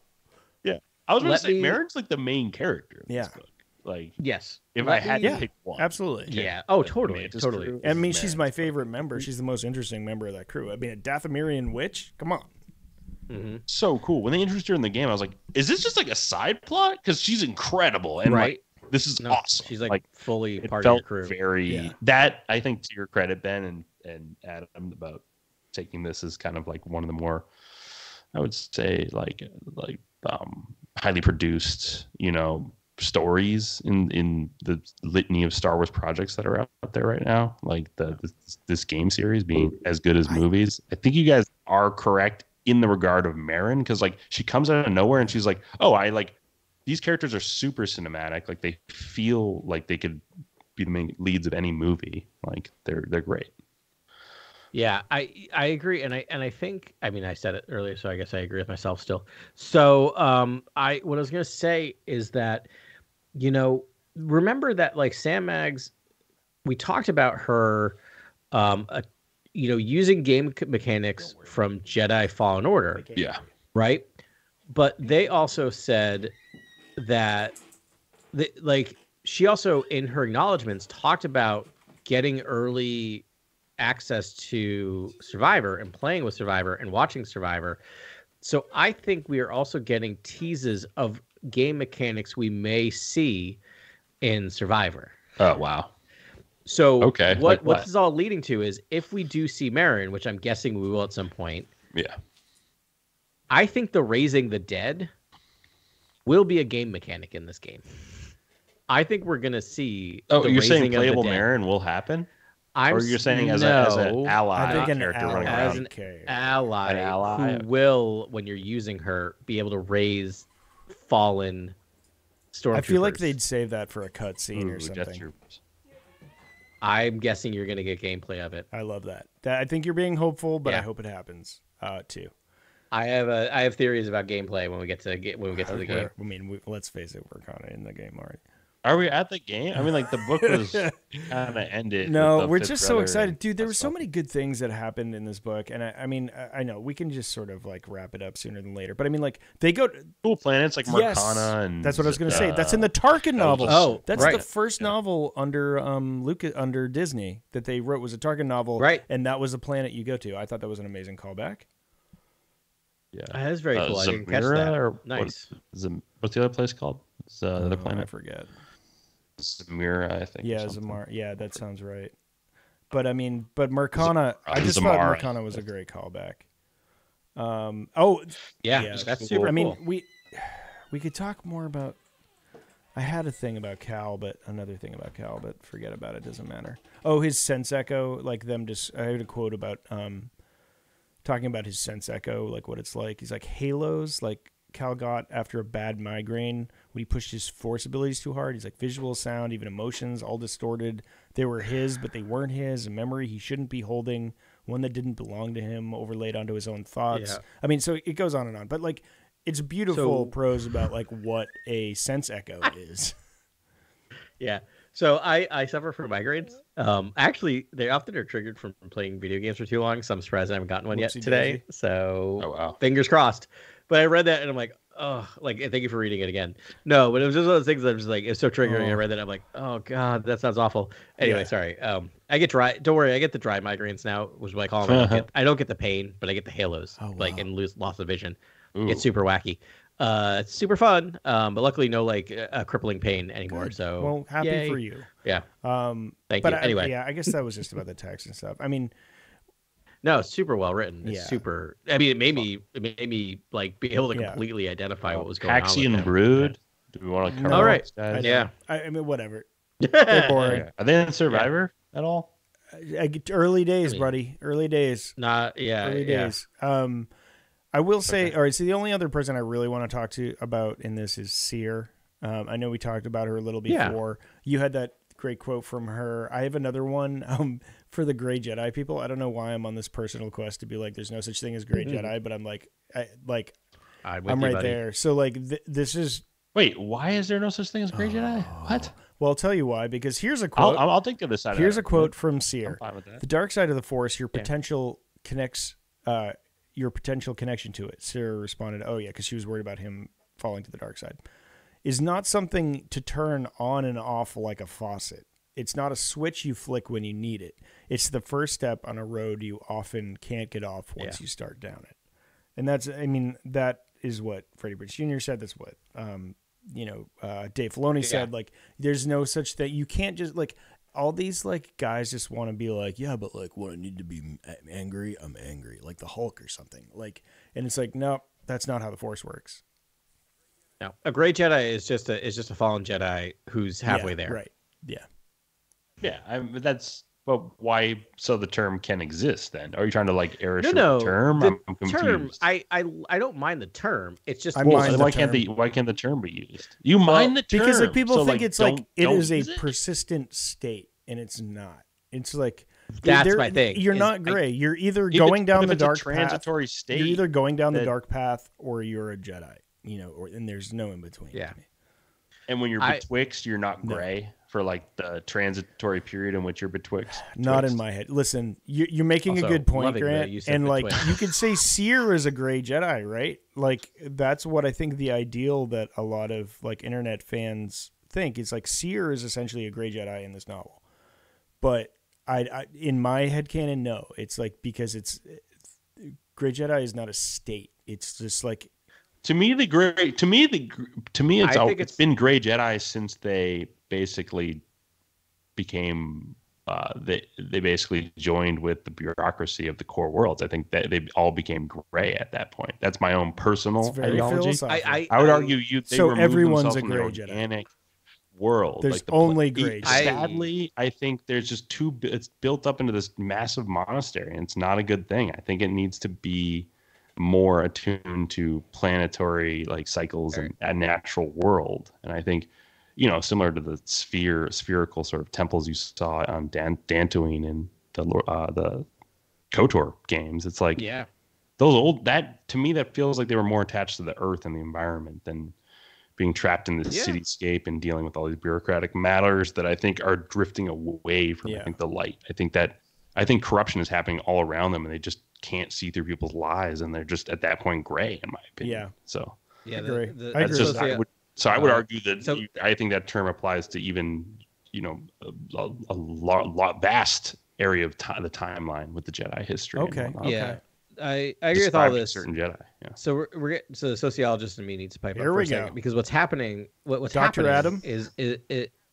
I was going to say, Merrin's like the main character in this book. Like, yes. If I had to pick one. Absolutely. Yeah. Oh, totally. I mean, she's my favorite member. She's the most interesting member of that crew. I mean, a Dathomirian witch? Come on. Mm-hmm. So cool. When they introduced her in the game, I was like, is this just like a side plot? Because she's incredible. And like, this is awesome. She's like fully part of your crew. Very that I think to your credit, Ben and Adam, about taking this as kind of like one of the more, I would say like highly produced, stories in the litany of Star Wars projects that are out there right now. Like this game series being as good as movies. I think you guys are correct in the regard of Merrin, because like she comes out of nowhere and she's like, oh, I like these characters are super cinematic. Like they feel like they could be the main leads of any movie. Like they're great. Yeah, I agree, and I think, I mean, I said it earlier, so I guess I agree with myself still. So what I was gonna say is that, remember that like sammaggs, we talked about her, using game mechanics from Jedi Fallen Order. Yeah. Right? But they also said that, she also, in her acknowledgments, talked about getting early access to Survivor and playing with Survivor and watching Survivor. So I think we are also getting teases of game mechanics we may see in Survivor. Oh, wow. So what this is all leading to is if we do see Merrin, which I'm guessing we will at some point. Yeah. I think the raising the dead will be a game mechanic in this game. I think we're going to see. Oh, you're saying playable Merrin will happen? Or you're saying as an ally, I think an character ally, running around? As an ally who will, when you're using her, be able to raise fallen stormtroopers. I feel like they'd save that for a cutscene or something. I'm guessing you're going to get gameplay of it. I love that. I think you're being hopeful, but I hope it happens too. I have theories about gameplay when we get to the game. I mean, let's face it, we're kind of in the game already. Are we at the game? I mean, like the book was kind of ended. No, we're just so excited, dude. There were so many good things that happened in this book, and I mean, I know we can just sort of like wrap it up sooner than later. But I mean, like they go cool planets like Marcana, and that's what I was going to say. That's in the Tarkin novel. Oh, that's the first novel under under Disney that they wrote was a Tarkin novel, right? And that was the planet you go to. I thought that was an amazing callback. Yeah, that is very cool. I didn't catch Zamira, that. or Nice. What's the other place called? It's the other planet. I forget. Zamira, I think. Yeah, Zamar. Yeah, that sounds right. But I mean, Marcana. I just thought Marcana was a great callback. Yeah, that's super cool. I mean, we could talk more about. I had a thing about Cal, but forget about it. Doesn't matter. Oh, his sense echo, like them. Just I heard a quote about talking about his sense echo, like what it's like. He's like halos, like Cal got after a bad migraine when he pushed his force abilities too hard. He's like visual, sound, even emotions, all distorted. They were his, but they weren't his. A memory he shouldn't be holding, one that didn't belong to him, overlaid onto his own thoughts. Yeah. I mean, so it goes on and on. But like, it's beautiful prose about like what a sense echo is. Yeah. So I suffer from migraines. Actually, they often are triggered from playing video games for too long. So I'm surprised I haven't gotten one yet today. So fingers crossed. But I read that and I'm like, oh, like, thank you for reading it again. No, but it was just one of those things that I'm just like, it's so triggering. I read that. I'm like, oh God, that sounds awful. Anyway, sorry. I get dry. Don't worry. I get the dry migraines now, which is what I call them. I don't get the pain, but I get the halos, and loss of vision. It's super wacky. It's super fun. But luckily no like crippling pain anymore. Good. So well, happy for you. Yeah. Thank you. Anyway. I guess that was just about the text and stuff. I mean, no, it's super well written. It's super. I mean, it made me like be able to completely identify what was going on. Haxian Brood. Do we want to cover all right? Guys? Yeah. I mean, whatever. They're boring. Are they in Survivor at all? Early days, buddy. Early days. Early days. I will say, all right. So the only other person I really want to talk to about in this is Seer. I know we talked about her a little before. You had that great quote from her. I have another one for the Gray Jedi people. I don't know why I'm on this personal quest to be like, there's no such thing as Gray Jedi, but I'm like, I'm right there. So like, this is. Wait, why is there no such thing as Gray Jedi? What? Well, I'll tell you why. Because here's a quote. I'll think of this. Here's a quote from Seer. The dark side of the Force, your potential connects. Your potential connection to it. Sarah responded, oh yeah, because she was worried about him falling to the dark side, is not something to turn on and off like a faucet. It's not a switch you flick when you need it. It's the first step on a road you often can't get off once you start down it. And that is what Freddie Prinze Jr. said. That's what, Dave Filoni said. Like, there's no such thing. You can't just like, all these like guys just want to be like, yeah, but like when I need to be angry, I'm angry, like the Hulk or something. Like, and it's like, no, that's not how the Force works. No, a Gray Jedi is just a fallen Jedi who's halfway there. Right. Yeah. Yeah. But why? So the term can exist then? Are you trying to like erase the term? I'm confused. Term, I don't mind the term. It's just why can't the term be used? You mind the term because like people think it's like it is a persistent state, and it's not. It's like that's my thing. You're not gray. You're either going down the dark transitory path. State. You're either going down the dark path or you're a Jedi. And there's no in between. Yeah. And when you're betwixt, you're not gray for like the transitory period in which you're betwixt. Not in my head. Listen, you're making a good point, Grant. And like you could say Seer is a Gray Jedi, right? Like that's what I think the ideal that a lot of like internet fans think is like Seer is essentially a Gray Jedi in this novel. But I in my headcanon, no. It's like because Gray Jedi is not a state. It's just like. To me, it's been Gray Jedi since they basically became they basically joined with the bureaucracy of the core worlds. I think that they all became gray at that point. That's my own personal ideology. I would argue they removed everyone's themselves a Gray from the Jedi. Organic world. There's only Gray Jedi. Sadly, I think there's just it's built up into this massive monastery, and it's not a good thing. I think it needs to be more attuned to planetary like cycles and a natural world. And I think, similar to the spherical sort of temples you saw on Dantooine in the KOTOR games, it's like those to me that feels like they were more attached to the earth and the environment than being trapped in this cityscape and dealing with all these bureaucratic matters that I think are drifting away from I think the light. I think corruption is happening all around them, and they just can't see through people's lies, and they're just at that point gray, in my opinion. Yeah. So I agree. That's just I would argue that I think that term applies to even a vast area of the timeline with the Jedi history. Okay. Yeah. I agree with all this. Certain Jedi. Yeah. So so the sociologist in me needs to pipe up Here for we a second, go. because what's happening, what's Dr. happening Adam?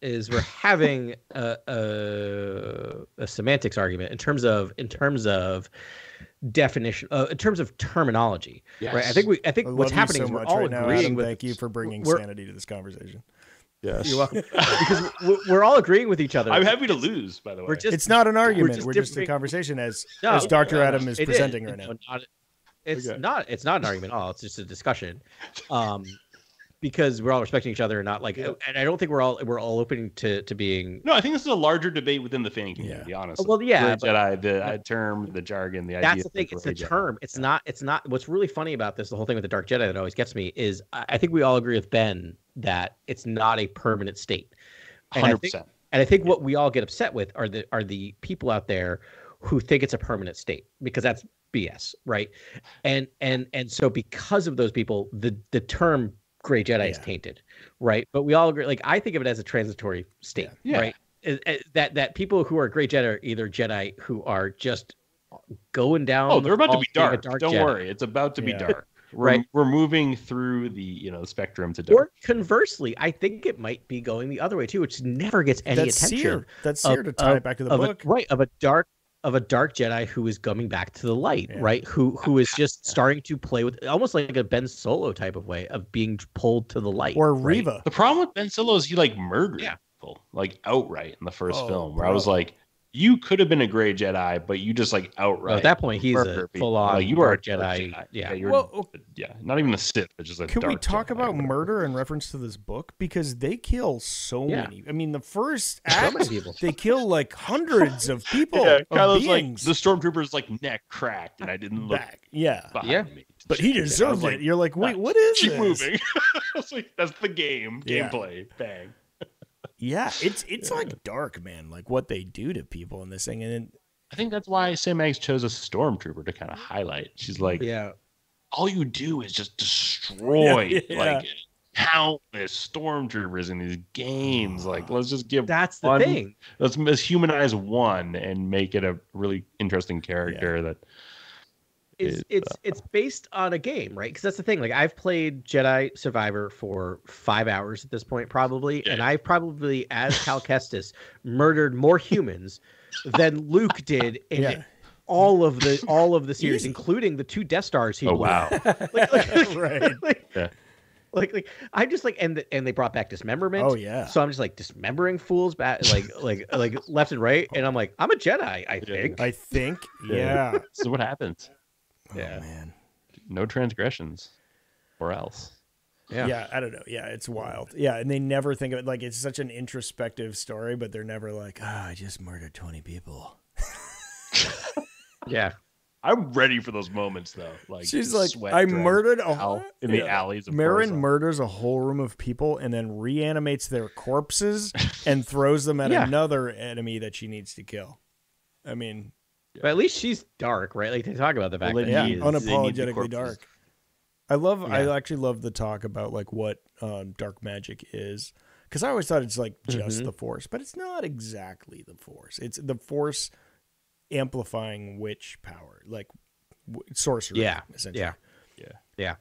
is we're having a semantics argument in terms of definition, in terms of terminology. Yes. Right. I think what's happening is we're all agreeing Adam, with. thank you for bringing sanity to this conversation. Yes. You're welcome. Because we're all agreeing with each other. I'm happy to lose, by the way. It's not an argument. We're just a conversation as Dr. Adam is presenting right now. It's not an argument at all. It's just a discussion. Because we're all respecting each other and not and I don't think we're all open to being. No, I think this is a larger debate within the fan community. Honestly, well, yeah, Jedi, the term, the jargon, the idea. That's the thing. It's a term. It's not. What's really funny about this, the whole thing with the Dark Jedi that always gets me, is I think we all agree with Ben that it's not a permanent state. 100%. And I think what we all get upset with are the people out there who think it's a permanent state, because that's BS, right? And so because of those people, the term Gray Jedi is tainted, right? But we all agree. Like, I think of it as a transitory state, right? That people who are Gray Jedi are either Jedi who are just going down. Oh, they're about to be dark. Don't Jedi. Worry, it's about to be dark. We're moving through the spectrum to dark. Or conversely, I think it might be going the other way too, which never gets any attention. That's Seer to tie it back to the book, of a dark Jedi who is coming back to the light, right? Who is just starting to play with, almost like a Ben Solo type of way of being pulled to the light. Or Reva. Right? The problem with Ben Solo is he murdered people outright in the first film, where I was like, you could have been a Gray Jedi, but you just outright. Well, at that point, he's a full-on you are a Jedi. Yeah, not even a Sith, but just a Can dark we talk Jedi, about murder in reference to this book? Because they kill so many. I mean, the first act, they kill hundreds of people. Yeah, Kylo's the stormtrooper's neck cracked, and I didn't look back. Behind me. But he deserved it. You're like, wait, what is keep this? Moving. That's the game. Gameplay. Bang. Yeah, it's dark, man. What they do to people in this thing, and then, I think that's why sammaggs chose a stormtrooper to kind of highlight. She's like, all you do is just destroy countless stormtroopers in these games. Let's just give that's the thing. Let's humanize one and make it a really interesting character that. It's based on a game, right? Because that's the thing. I've played Jedi Survivor for 5 hours at this point, probably, and I've probably, as Cal Kestis, murdered more humans than Luke did in all of the series, including the 2 Death Stars he blew. Wow! Right. I'm just and they brought back dismemberment. Oh yeah. So I'm just dismembering fools back like left and right, and I'm I'm a Jedi. I think. Yeah. So what happens? Yeah, man. No transgressions, or else. Yeah, I don't know. Yeah, it's wild. Yeah, and they never think of it it's such an introspective story, but they're never I just murdered 20 people. Yeah. I'm ready for those moments though. She's I murdered in the alleys of Marin murders a whole room of people and then reanimates their corpses and throws them at another enemy that she needs to kill. I mean, but at least she's dark, right? They talk about the fact that unapologetically dark. I actually love the talk about what dark magic is, because I always thought it's just the Force, but it's not exactly the Force. It's the Force amplifying witch power, sorcery. Essentially. Yeah.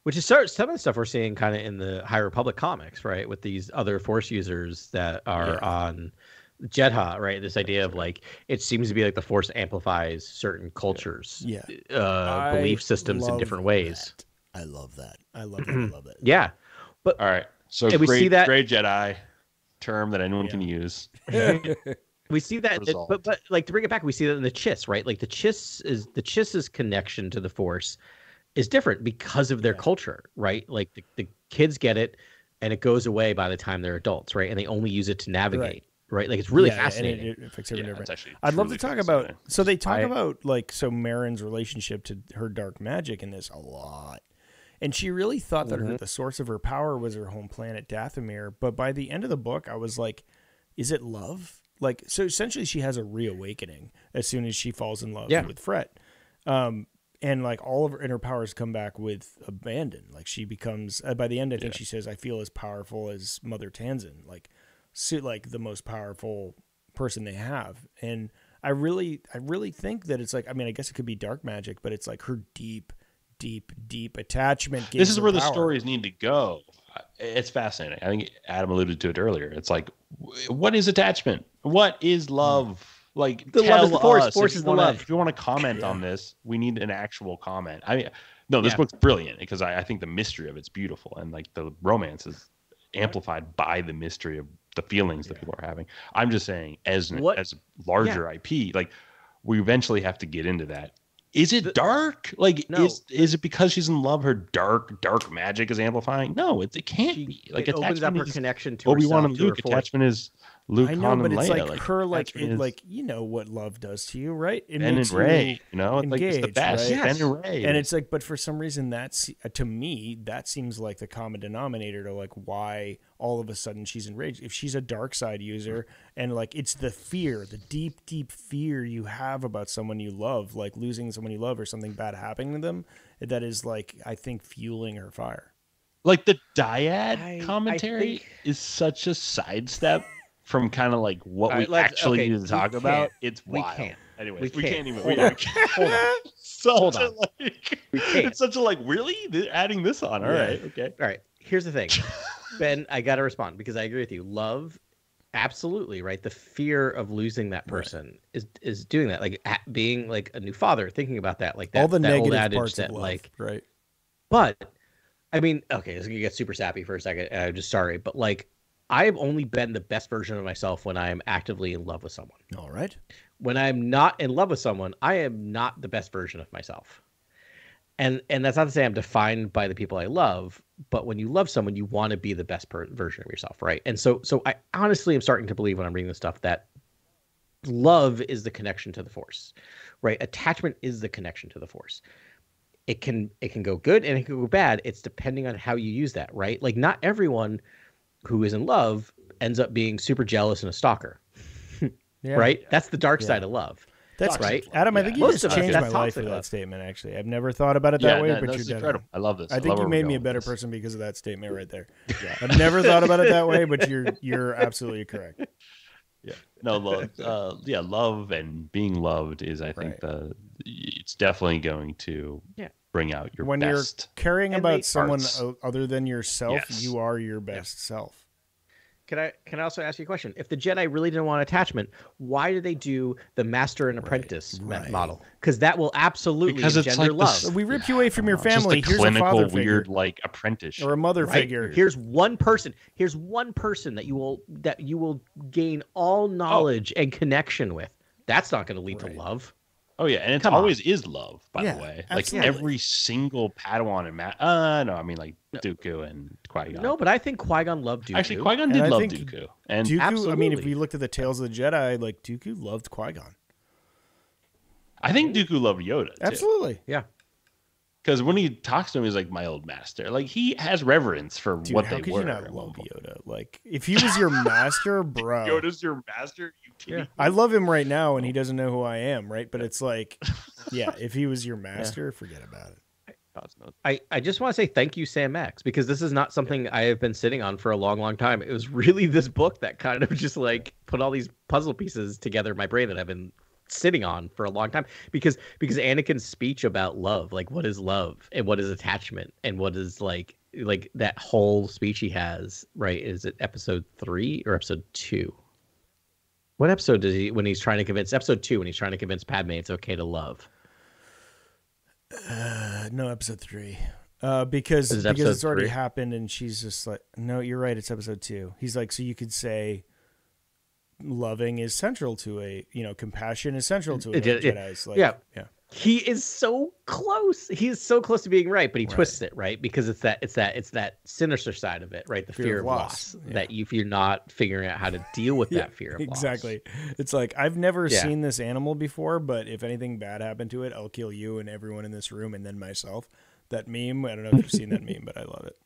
Which is some of the stuff we're seeing kind of in the High Republic comics, right? With these other Force users that are on Jedha, right? This idea of it seems to be the Force amplifies certain cultures, belief systems in different ways. I love that. I love that. Yeah, but all right. So we see that Gray Jedi term that anyone can use. We see that, but to bring it back, we see that in the Chiss, right? The Chiss's connection to the Force is different because of their culture, right? The kids get it, and it goes away by the time they're adults, right? And they only use it to navigate. Right, it's really fascinating. And it affects everyone different. I'd love to talk about. So they talk about Marin's relationship to her dark magic in this a lot, And she really thought that the source of her power was her home planet, Dathomir. But by the end of the book, I was like, is it love? Like, so essentially she has a reawakening as soon as she falls in love with Fret. And like all of her inner powers come back with abandon. Like she becomes, by the end, I think she says, I feel as powerful as Mother Tanzin, like the most powerful person they have. And I really think that it's like, I mean, I guess it could be dark magic, but it's like her deep attachment. This is where the power. stories need to go. It's fascinating. I think Adam alluded to it earlier. It's like, what is attachment? What is love? Like, the love is the force. Force is the love. If you want to comment on this, we need an actual comment. I mean, no, this book's brilliant because I think the mystery of it's beautiful, and like the romance is amplified by the mystery of the feelings that people are having. I'm just saying, as larger IP, like we eventually have to get into that. Is it dark? Like, no. Is it because she's in love? Her dark magic is amplifying? No, it can't be. Like, it opens up her connection to Obi-Wan herself, and Luke. Attachment is Luke, I know, Han, but and it's Leia. like her, like you know what love does to you, right? It Ben makes and Ray, you know, engaged, like it's the best. Right? Ben and Ray, and it's like, but for some reason, that's to me that seems like the common denominator to like why all of a sudden she's enraged. If she's a dark side user, and like it's the fear, the deep fear you have about someone you love, like losing someone you love or something bad happening to them, that is like I think fueling her fire. Like the dyad commentary is such a sidestep from kind of like what we actually need to talk about. It's wild. We can't. Anyways, we can't even. Hold on. Hold on. It's such a like, really? They're adding this on. All right. Okay. All right. Here's the thing. Ben, I got to respond because I agree with you. Love, absolutely, right? The fear of losing that person is doing that. Like being like a new father, thinking about that. Like that, all the that negative old adage parts that of love, like, right? But I mean, okay, this is gonna get super sappy for a second. And I'm just sorry, but like, I have only been the best version of myself when I am actively in love with someone. All right. When I'm not in love with someone, I am not the best version of myself. And that's not to say I'm defined by the people I love, but when you love someone, you want to be the best version of yourself, right? And so I honestly am starting to believe when I'm reading this stuff that love is the connection to the Force, right? Attachment is the connection to the Force. It can go good and it can go bad. It's depending on how you use that, right? Like not everyone who is in love ends up being super jealous and a stalker, right? That's the dark side of love. That's right, Adam. I think you just changed my life with that statement. Actually, I've never thought about it that way, but you're incredible. I love this. I think you made me a better person because of that statement right there. I've never thought about it that way, but you're absolutely correct. Yeah. No, love. Love and being loved is, I think, it's definitely going to bring out your when best. You're caring about someone parts. other than yourself, you are your best self. Can I also ask you a question? If the Jedi really didn't want attachment, why do they do the master and apprentice model? Because that will absolutely engender love. So we rip you away from your family. Just a clinical, weird, like apprentice or a mother figure. Here's one person. Here's one person that you will gain all knowledge and connection with. That's not going to lead to love. Oh yeah, and it always is love, by the way. Like every single Padawan and no, I mean like Dooku and Qui-Gon. No, but I think Qui-Gon loved Dooku. Actually, Qui-Gon did love Dooku. And Dooku, absolutely. I mean, if we looked at the Tales of the Jedi, like Dooku loved Qui-Gon. I think Dooku loved Yoda too. Absolutely. Yeah. Because when he talks to him, he's like, my old master. Like, he has reverence for what they were. How could you not love Yoda? Like, if he was your master, bro. Yoda's your master? You kidding me? I love him right now, and he doesn't know who I am, right? But it's like, if he was your master, forget about it. I just want to say thank you, sammaggs, because this is not something I have been sitting on for a long, long time. It was really this book that kind of just, like, put all these puzzle pieces together in my brain that I've been sitting on for a long time because Anakin's speech about love, like what is love and what is attachment and what is like that whole speech he has, right? Is it episode 3 or episode 2? What episode does he, when he's trying to convince, episode 2, when he's trying to convince Padme it's okay to love? No, episode 3. Because it's already happened and she's just like, no, you're right, it's episode 2. He's like, so you could say loving is central to compassion is central to a Jedi's. Like, yeah. He is so close. He is so close to being right, but he twists it, right? Because it's that sinister side of it, right? The fear of loss. That if you're not figuring out how to deal with that fear of loss. Exactly. It's like, I've never seen this animal before, but if anything bad happened to it, I'll kill you and everyone in this room and then myself. that meme. I don't know if you've seen that meme, but I love it.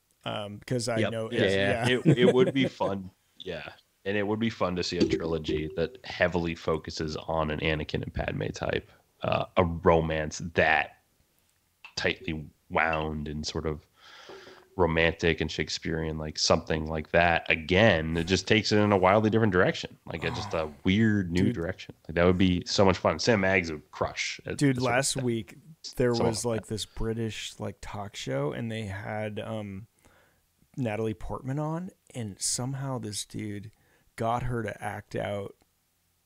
Because I know it would be fun. Yeah. And it would be fun to see a trilogy that heavily focuses on an Anakin and Padme type, a romance that tightly wound and sort of romantic and Shakespearean, like something like that. Again, it just takes it in a wildly different direction, like just a weird new direction. Like that would be so much fun. Sammaggs would crush. Dude, last week there was like this British like talk show, and they had Natalie Portman on, and somehow this dude got her to act out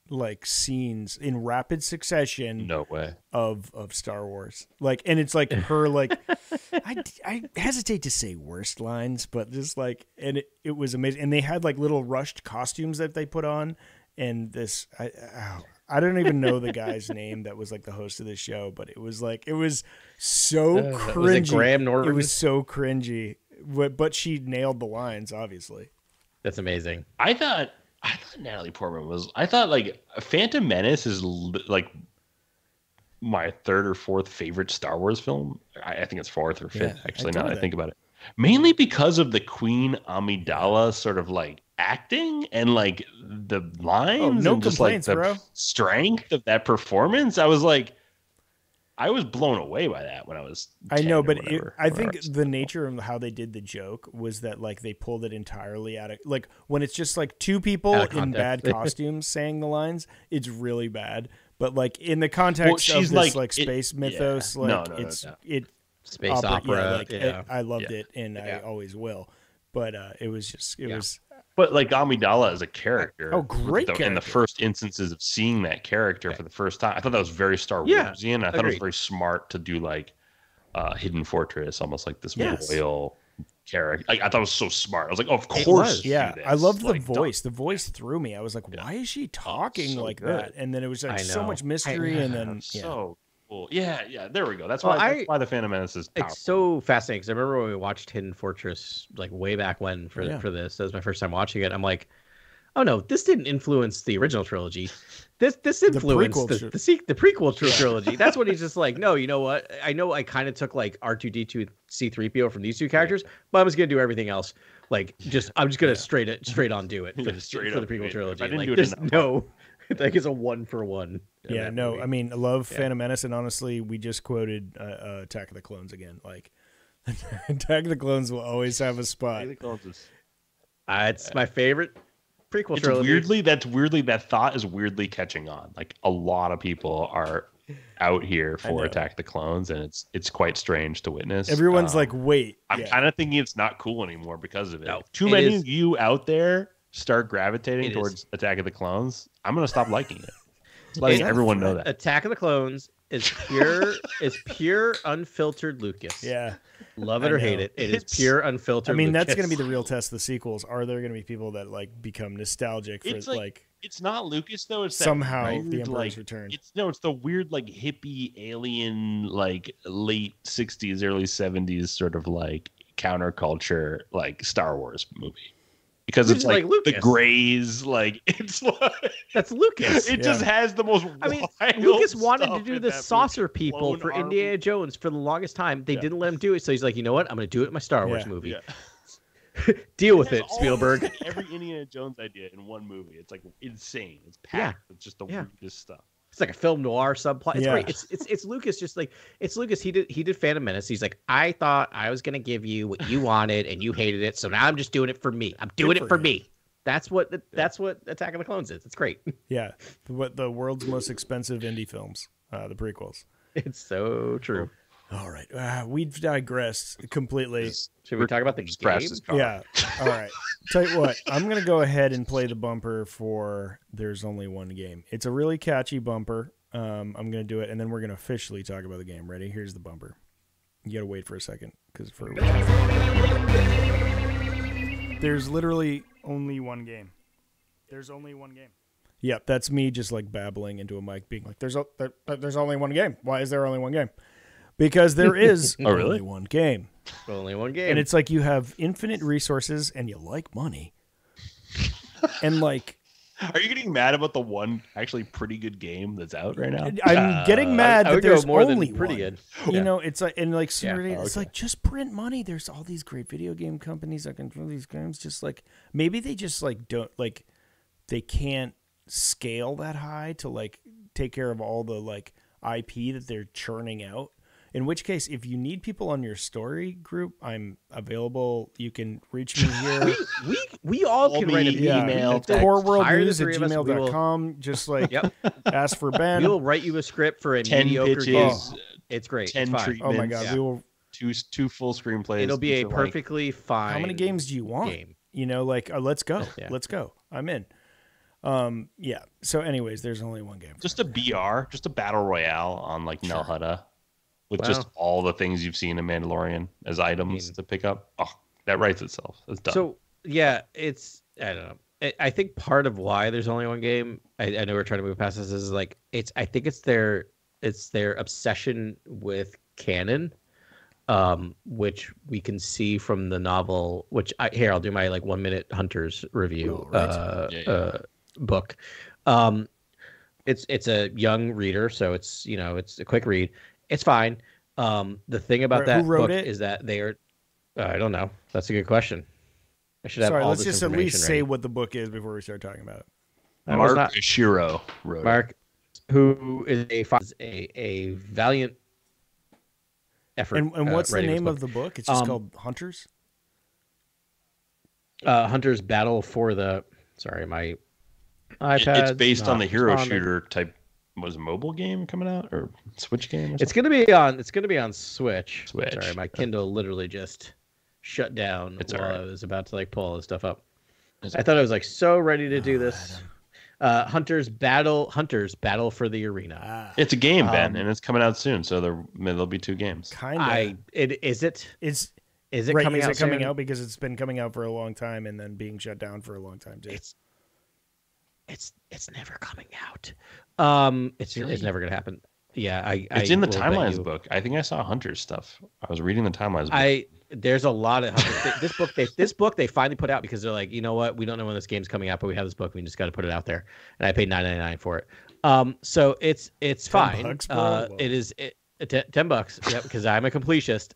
like scenes in rapid succession. No way. Of Star Wars. Like, and it's like her like I hesitate to say worst lines, but just like, and it was amazing. And they had like little rushed costumes that they put on, and this I don't even know the guy's name that was like the host of this show, but it was so cringy. Was it Graham Norton? It was so cringy, but she nailed the lines, obviously. That's amazing. I thought Natalie Portman was. I thought like Phantom Menace is like my third or fourth favorite Star Wars film. I think it's fourth or fifth, actually, now that I think about it. Mainly because of the Queen Amidala sort of like acting and like the lines and just like the strength of that performance. I was blown away by that when I was 10. I know, but I think the nature of how they did the joke was that like they pulled it entirely out of, like, when it's just like two people in bad costumes saying the lines, it's really bad. But like in the context of this like space mythos, like it's space opera. I loved it, and I always will. But it was. But like Amidala as a character, great character. In the first instances of seeing that character for the first time, I thought that was very Star Warsian. I thought it was very smart to do like Hidden Fortress, almost like this royal character. I thought it was so smart. I was like, oh, of course. Yeah, I loved the voice. The voice threw me. I was like, why is she talking like that? And then it was like so much mystery, and then so cool. Yeah. There we go. That's why the Phantom Menace is powerful. It's so fascinating because I remember when we watched Hidden Fortress like way back when for this. That was my first time watching it. I'm like, oh no, this didn't influence the original trilogy. This influenced the prequel trilogy. That's what he's just like. No, you know what? I know I kind of took like R2D2 C3PO from these two characters, but I was gonna do everything else. Like I'm just gonna straight on do it for the prequel trilogy. Like there's no. Like it's a 1-for-1. Yeah, no, movie. I mean, I love Phantom Menace, and honestly, we just quoted Attack of the Clones again. Like, Attack of the Clones will always have a spot. It's my favorite prequel trilogy. That thought is weirdly catching on. Like, a lot of people are out here for Attack of the Clones, and it's quite strange to witness. Everyone's like, wait. I'm kind of thinking it's not cool anymore because of it. No, Too many of you out there start gravitating towards Attack of the Clones, I'm going to stop liking it. Letting everyone know that. Attack of the Clones is pure unfiltered Lucas. Yeah. Love it or hate it. It is pure unfiltered Lucas. That's going to be the real test of the sequels. Are there going to be people that like become nostalgic for it's not Lucas though. It's somehow that weird, the Emperor's Return. It's the weird like hippie alien like late 60s, early 70s sort of like counterculture like Star Wars movie. Because it's like the Greys, like it's like that's Lucas. It just has the most. I mean, Lucas wanted to do the saucer people for Indiana Jones for the longest time. They didn't let him do it, so he's like, you know what? I'm going to do it in my Star Wars movie. Yeah. Deal with it, Spielberg. Every Indiana Jones idea in one movie. It's like insane. It's packed with just the weirdest stuff. It's like a film noir subplot. It's great. It's Lucas. Just like it's Lucas. He did Phantom Menace. He's like, I thought I was gonna give you what you wanted, and you hated it. So now I'm just doing it for me. I'm doing it for me. That's what Attack of the Clones is. It's great. Yeah, the world's most expensive indie films, the prequels. It's so true. All right, we've digressed completely. Should we talk about the game? Yeah. All right. Tell you what, I'm going to go ahead and play the bumper for There's Only One Game. It's a really catchy bumper. I'm going to do it, and then we're going to officially talk about the game. Ready? Here's the bumper. You got to wait for a second. There's literally only one game. There's only one game. Yep, that's me just like babbling into a mic, being like, there's only one game. Why is there only one game? Because there is only one game. Only one game. And it's like you have infinite resources and you like money. And like Are you getting mad about the one actually pretty good game that's out right now? I'm getting mad that there's more only than pretty one. good. You know, it's like it's Okay. like just print money. There's all these great video game companies that control these games. Just like maybe they just like don't like they can't scale that high to like take care of all the like IP that they're churning out. In which case, if you need people on your story group, I'm available. You can reach me here. we all can write an email. coreworldnews@gmail.com. Just like ask for Ben. We will write you a script for a 10 mediocre pitches, game. It's great. 10 it's fine. treatments. Oh my god, we will. Two full screenplays. It'll be a feature length. perfectly fine. How many games do you want? Game. You know, like let's go. Yeah. Let's go. I'm in. Yeah. So, anyways, there's only one game. Just a BR, just a battle royale on like Nel Hutta, with just all the things you've seen in Mandalorian as items to pick up. Oh, that writes itself. That's done. So yeah, it's I don't know. I think part of why there's only one game. I know we're trying to move past this. Is like I think it's their obsession with canon, which we can see from the novel. Which I'll do my like 1 minute Hunters review. Book. It's a young reader, so it's it's a quick read. It's fine. The thing about that book is that they are. I don't know. That's a good question. I should have. Sorry, all let's this just at least information say ready. what the book is before we start talking about it. Mark Ishiro wrote it. Mark, who is a valiant effort. And what's the name book. of the book? It's just called Hunters. Hunters Battle for the. Sorry, my iPad. It's based on the hero shooter type. Was a mobile game coming out or Switch game? Or it's gonna be on. It's gonna be on Switch. Switch. Sorry, my Kindle literally just shut down while I was about to like pull all this stuff up. I thought I was like so ready to do this. Hunters Battle for the Arena. It's a game, Ben, and it's coming out soon. So there'll be 2 games. Kind of. Is it right, coming out? Is it coming soon? out because it's been coming out for a long time and then being shut down for a long time too? It's never coming out. It's never gonna happen. Yeah, it's in the Timelines book. I think I saw Hunter's stuff. I was reading the Timelines book. There's a lot of this book they finally put out because they're like, you know what, we don't know when this game's coming out, but we have this book, we just got to put it out there. And I paid $9.99 for it. So it's fine. It is $10. Yeah, because I'm a completist.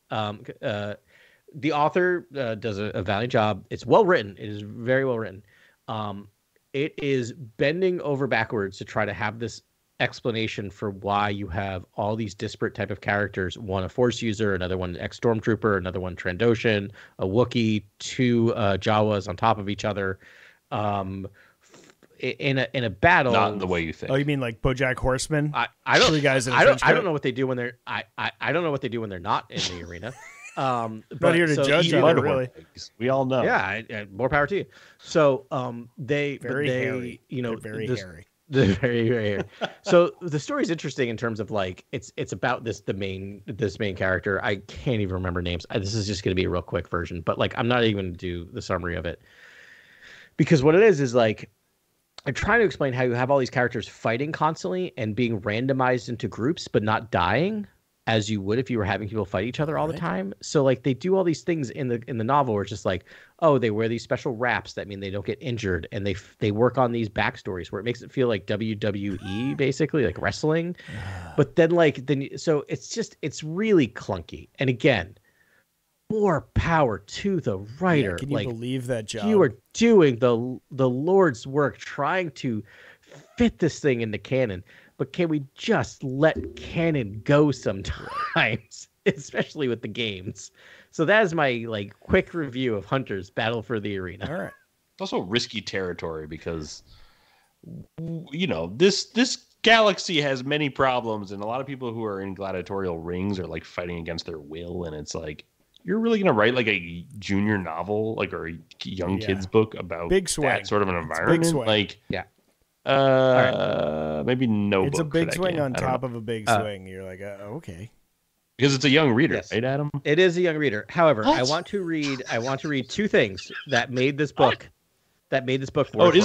The author does a valiant job. It's well written. It is very well written. It is bending over backwards to try to have this explanation for why you have all these disparate type of characters. One a Force user, another one ex-Stormtrooper, another one Trandoshan, a Wookiee, 2 Jawas on top of each other. In a battle, not in the way you think. Oh, you mean like BoJack Horseman? I don't. 3 guys in a I trench don't coat? know what they do when they're. I don't know what they do when they're not in the arena. Not here to judge on it, really. We all know. Yeah, more power to you. So they hairy. Very hairy. They're very hairy. So the story is interesting in terms of like it's about this main character. I can't even remember names. This is just going to be a real quick version, but like I'm not even going to do the summary of it because what it is like I'm trying to explain how you have all these characters fighting constantly and being randomized into groups, but not dying as you would if you were having people fight each other all the time. So like they do all these things in the novel where it's just like, oh, they wear these special wraps that mean they don't get injured, and they work on these backstories where it makes it feel like WWE basically, like wrestling. But then so it's really clunky. And again, more power to the writer. Yeah, can you believe that job? You are doing the Lord's work trying to fit this thing into canon. But can we just let canon go sometimes, especially with the games? So that is my quick review of Hunters Battle for the Arena. All right. It's also risky territory because this galaxy has many problems, and a lot of people who are in gladiatorial rings are like fighting against their will, and it's like you're really gonna write like a junior novel, or a young kids book about big swing. That sort of an environment, big swing. Maybe no. It's a book big for that swing game. on top of a big swing. You're like, okay. Because it's a young reader, Yes. right, Adam? It is a young reader. However, I want to read 2 things that made this book. It is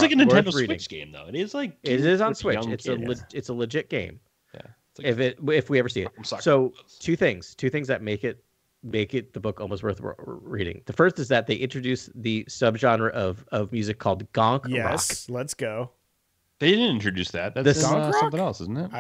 like a Nintendo Switch game, though. It is like it is on for Switch. young It's kid. it's a legit game. Yeah. It's like, If we ever see it. Soccer So Bros. 2 things that make it the book almost worth reading. The first is that they introduce the subgenre of music called gonk rock. Yes, let's go. They didn't introduce that. That's something else, isn't it?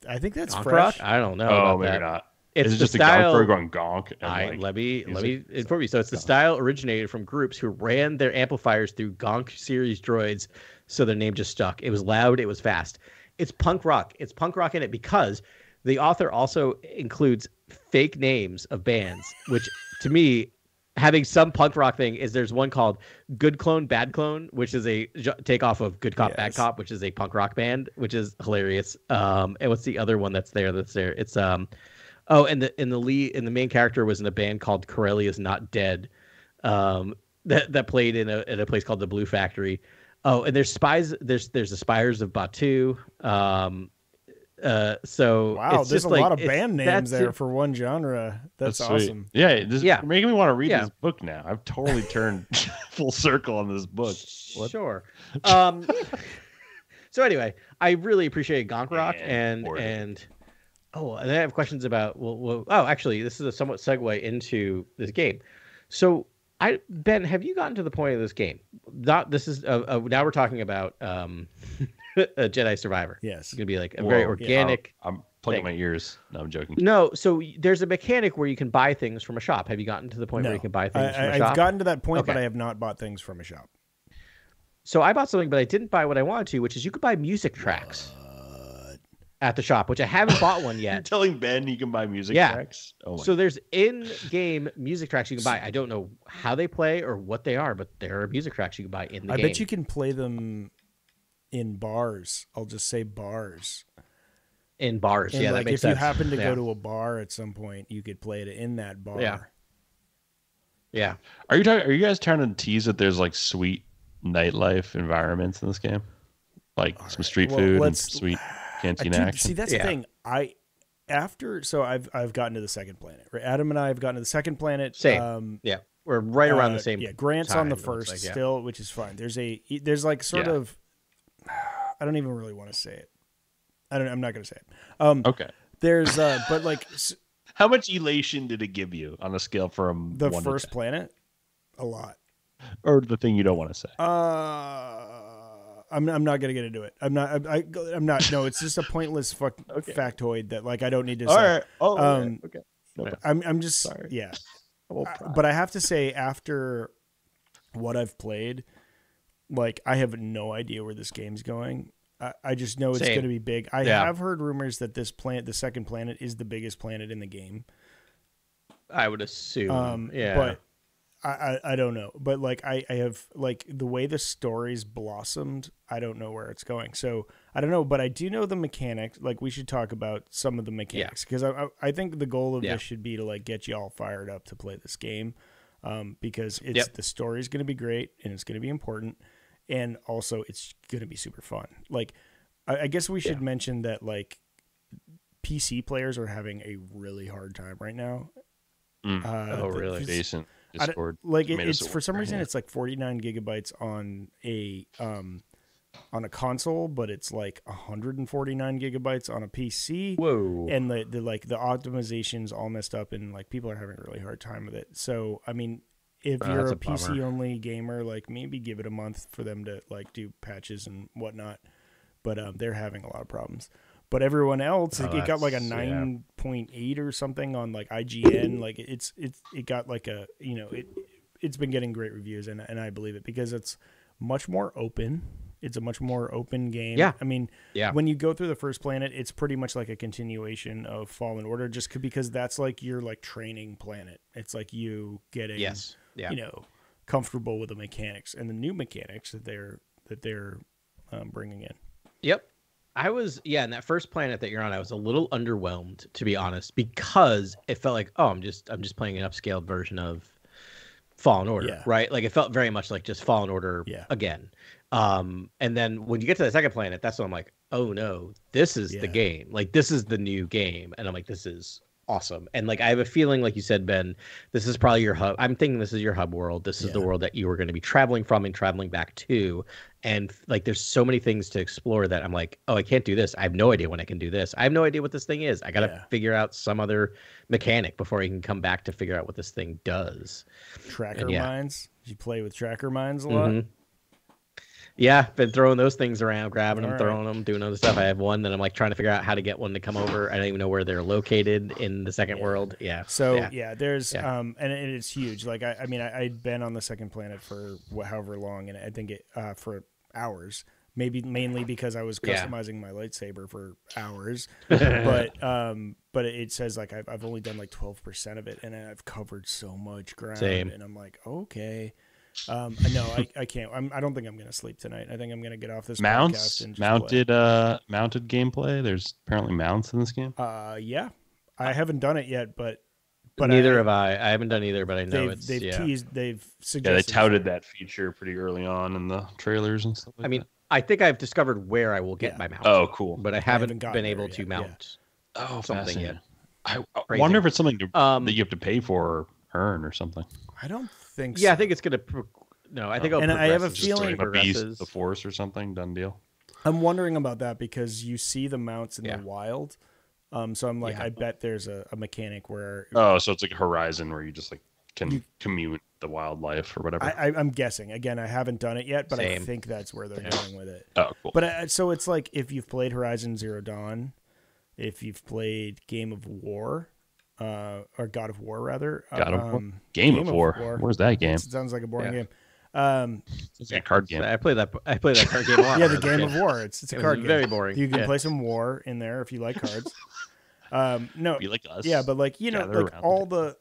I think that's Gonk fresh. Rock? I don't know. Oh, about maybe that. not. It's Is it the just style, a gonk going gonk? And let me inform you. So it's the style originated from groups who ran their amplifiers through gonk series droids, so their name just stuck. It was loud, it was fast. It's punk rock. It's punk rock in it because the author also includes fake names of bands, which to me, having some punk rock thing is there's one called Good Clone, Bad Clone, which is a takeoff of Good Cop, Bad Cop, which is a punk rock band, which is hilarious. And what's the other one that's there? It's and the main character was in a band called Corellia's Not Dead, that played in a place called the Blue Factory. Oh, and there's spies. There's the Spires of Batu. So wow, it's there's just a lot of band names there for one genre. That's awesome. Yeah, you're making me want to read this book now. I've totally turned full circle on this book. What? Sure. So anyway, I really appreciate Gonk Rock and I have questions about actually, this is a somewhat segue into this game. So Ben, have you gotten to the point of this game? Now we're talking about a Jedi Survivor. Yes. It's going to be like a very organic. I'm plugging my ears. No, I'm joking. No, so there's a mechanic where you can buy things from a shop. Have you gotten to the point where you can buy things from a shop? I've gotten to that point, but I have not bought things from a shop. So I bought something, but I didn't buy what I wanted to, which is you could buy music tracks at the shop, which I haven't bought one yet. You're telling Ben he can buy music tracks? Oh so there's in-game music tracks you can buy. I don't know how they play or what they are, but there are music tracks you can buy in the game. I bet you can play them in bars. I'll just say bars. In bars, and that makes if sense. you happen to go to a bar at some point, you could play it in that bar. Yeah. Are you guys trying to tease that there's like sweet nightlife environments in this game, like some street food and sweet cantina action? See, that's the thing. I've gotten to the second planet. Right? Adam and I have gotten to the second planet. Same. We're right around the same. Yeah, Grant's time, on the first still, which is fine. There's like sort of. I don't even really want to say it. I'm not going to say it. Okay. There's but like, how much elation did it give you on a scale from the 1 to first 10? planet? A lot. Or the thing you don't want to say? I'm not going to get into it. I'm not. No, it's just a pointless factoid that like I don't need to say. All right. Okay. No, I'm just sorry. Yeah. But I have to say, after what I've played, like I have no idea where this game's going. I just know it's going to be big. I have heard rumors that this planet, the second planet, is the biggest planet in the game. I would assume. But I don't know. But like I have like the way the story's blossomed, I don't know where it's going. So I don't know, but I do know the mechanics. Like we should talk about some of the mechanics because I think the goal of this should be to like get you all fired up to play this game, because the story's going to be great and it's going to be important. And also, it's going to be super fun. Like, I guess we should mention that, like, PC players are having a really hard time right now. Really? Decent Discord. Like, it's for some reason, it's like 49 gigabytes on a console, but it's like 149 gigabytes on a PC. Whoa! And the optimization's all messed up, and like people are having a really hard time with it. So, I mean. If you're a PC only gamer, like maybe give it a month for them to like do patches and whatnot, but they're having a lot of problems. But everyone else, it got like a 9.8 or something on like IGN. Like it got like a it's been getting great reviews and I believe it because it's much more open. It's a much more open game. Yeah. I mean, when you go through the first planet, it's pretty much like a continuation of Fallen Order, just because that's like your like training planet. It's like you getting comfortable with the mechanics and the new mechanics that they're bringing in. Yep. I was in that first planet that you're on. I was a little underwhelmed, to be honest, because it felt like I'm just playing an upscaled version of Fallen Order, right? Like it felt very much like just Fallen Order again. And then when you get to the second planet, that's when I'm like, oh no, this is the game. Like this is the new game. And I'm like, this is awesome. And like I have a feeling, like you said, Ben, this is probably your hub. I'm thinking this is your hub world. This is the world that you are going to be traveling from and traveling back to. And like there's so many things to explore that I'm like, oh, I can't do this. I have no idea when I can do this. I have no idea what this thing is. I got to figure out some other mechanic before I can come back to figure out what this thing does. Tracker mines. You play with tracker mines a lot. Yeah, been throwing those things around, grabbing them, throwing them, doing other stuff. I have one that I'm like trying to figure out how to get one to come over. I don't even know where they're located in the second world. Yeah. So there's and it's huge. Like I mean I'd been on the second planet for however long, and I think it for hours. Maybe mainly because I was customizing my lightsaber for hours, but it says like I've only done like 12% of it, and I've covered so much ground. Same. And I'm like, okay. No, I can't. I don't think I'm gonna sleep tonight. I think I'm gonna get off this podcast and just mounted gameplay. There's apparently mounts in this game. Yeah, I haven't done it yet, but neither have I. I haven't done either, but I know they've teased. They've suggested. Yeah, they touted that feature pretty early on in the trailers and stuff. Like I mean, I think I've discovered where I will get my mount. Oh, cool! But I haven't been able to mount something yet. I wonder if it's something that you have to pay for or earn or something. I don't think so. Yeah, I think it's going to... No, I think and I have a feeling... the Force or something, done deal. I'm wondering about that because you see the mounts in the wild. So I'm like, I bet there's a mechanic where... Oh, so it's like a Horizon where you just like can commune the wildlife or whatever. I'm guessing. Again, I haven't done it yet, but I think that's where they're going with it. Oh, cool. But so it's like if you've played Horizon Zero Dawn, if you've played Game of War... or God of War rather. Game of War. Where's that game? It sounds like a boring game. It's a card game. I play that card game a lot. Yeah, the Game of War. It's a card game. Very boring. You can play some War in there if you like cards. No, be like us. Yeah, but like like all the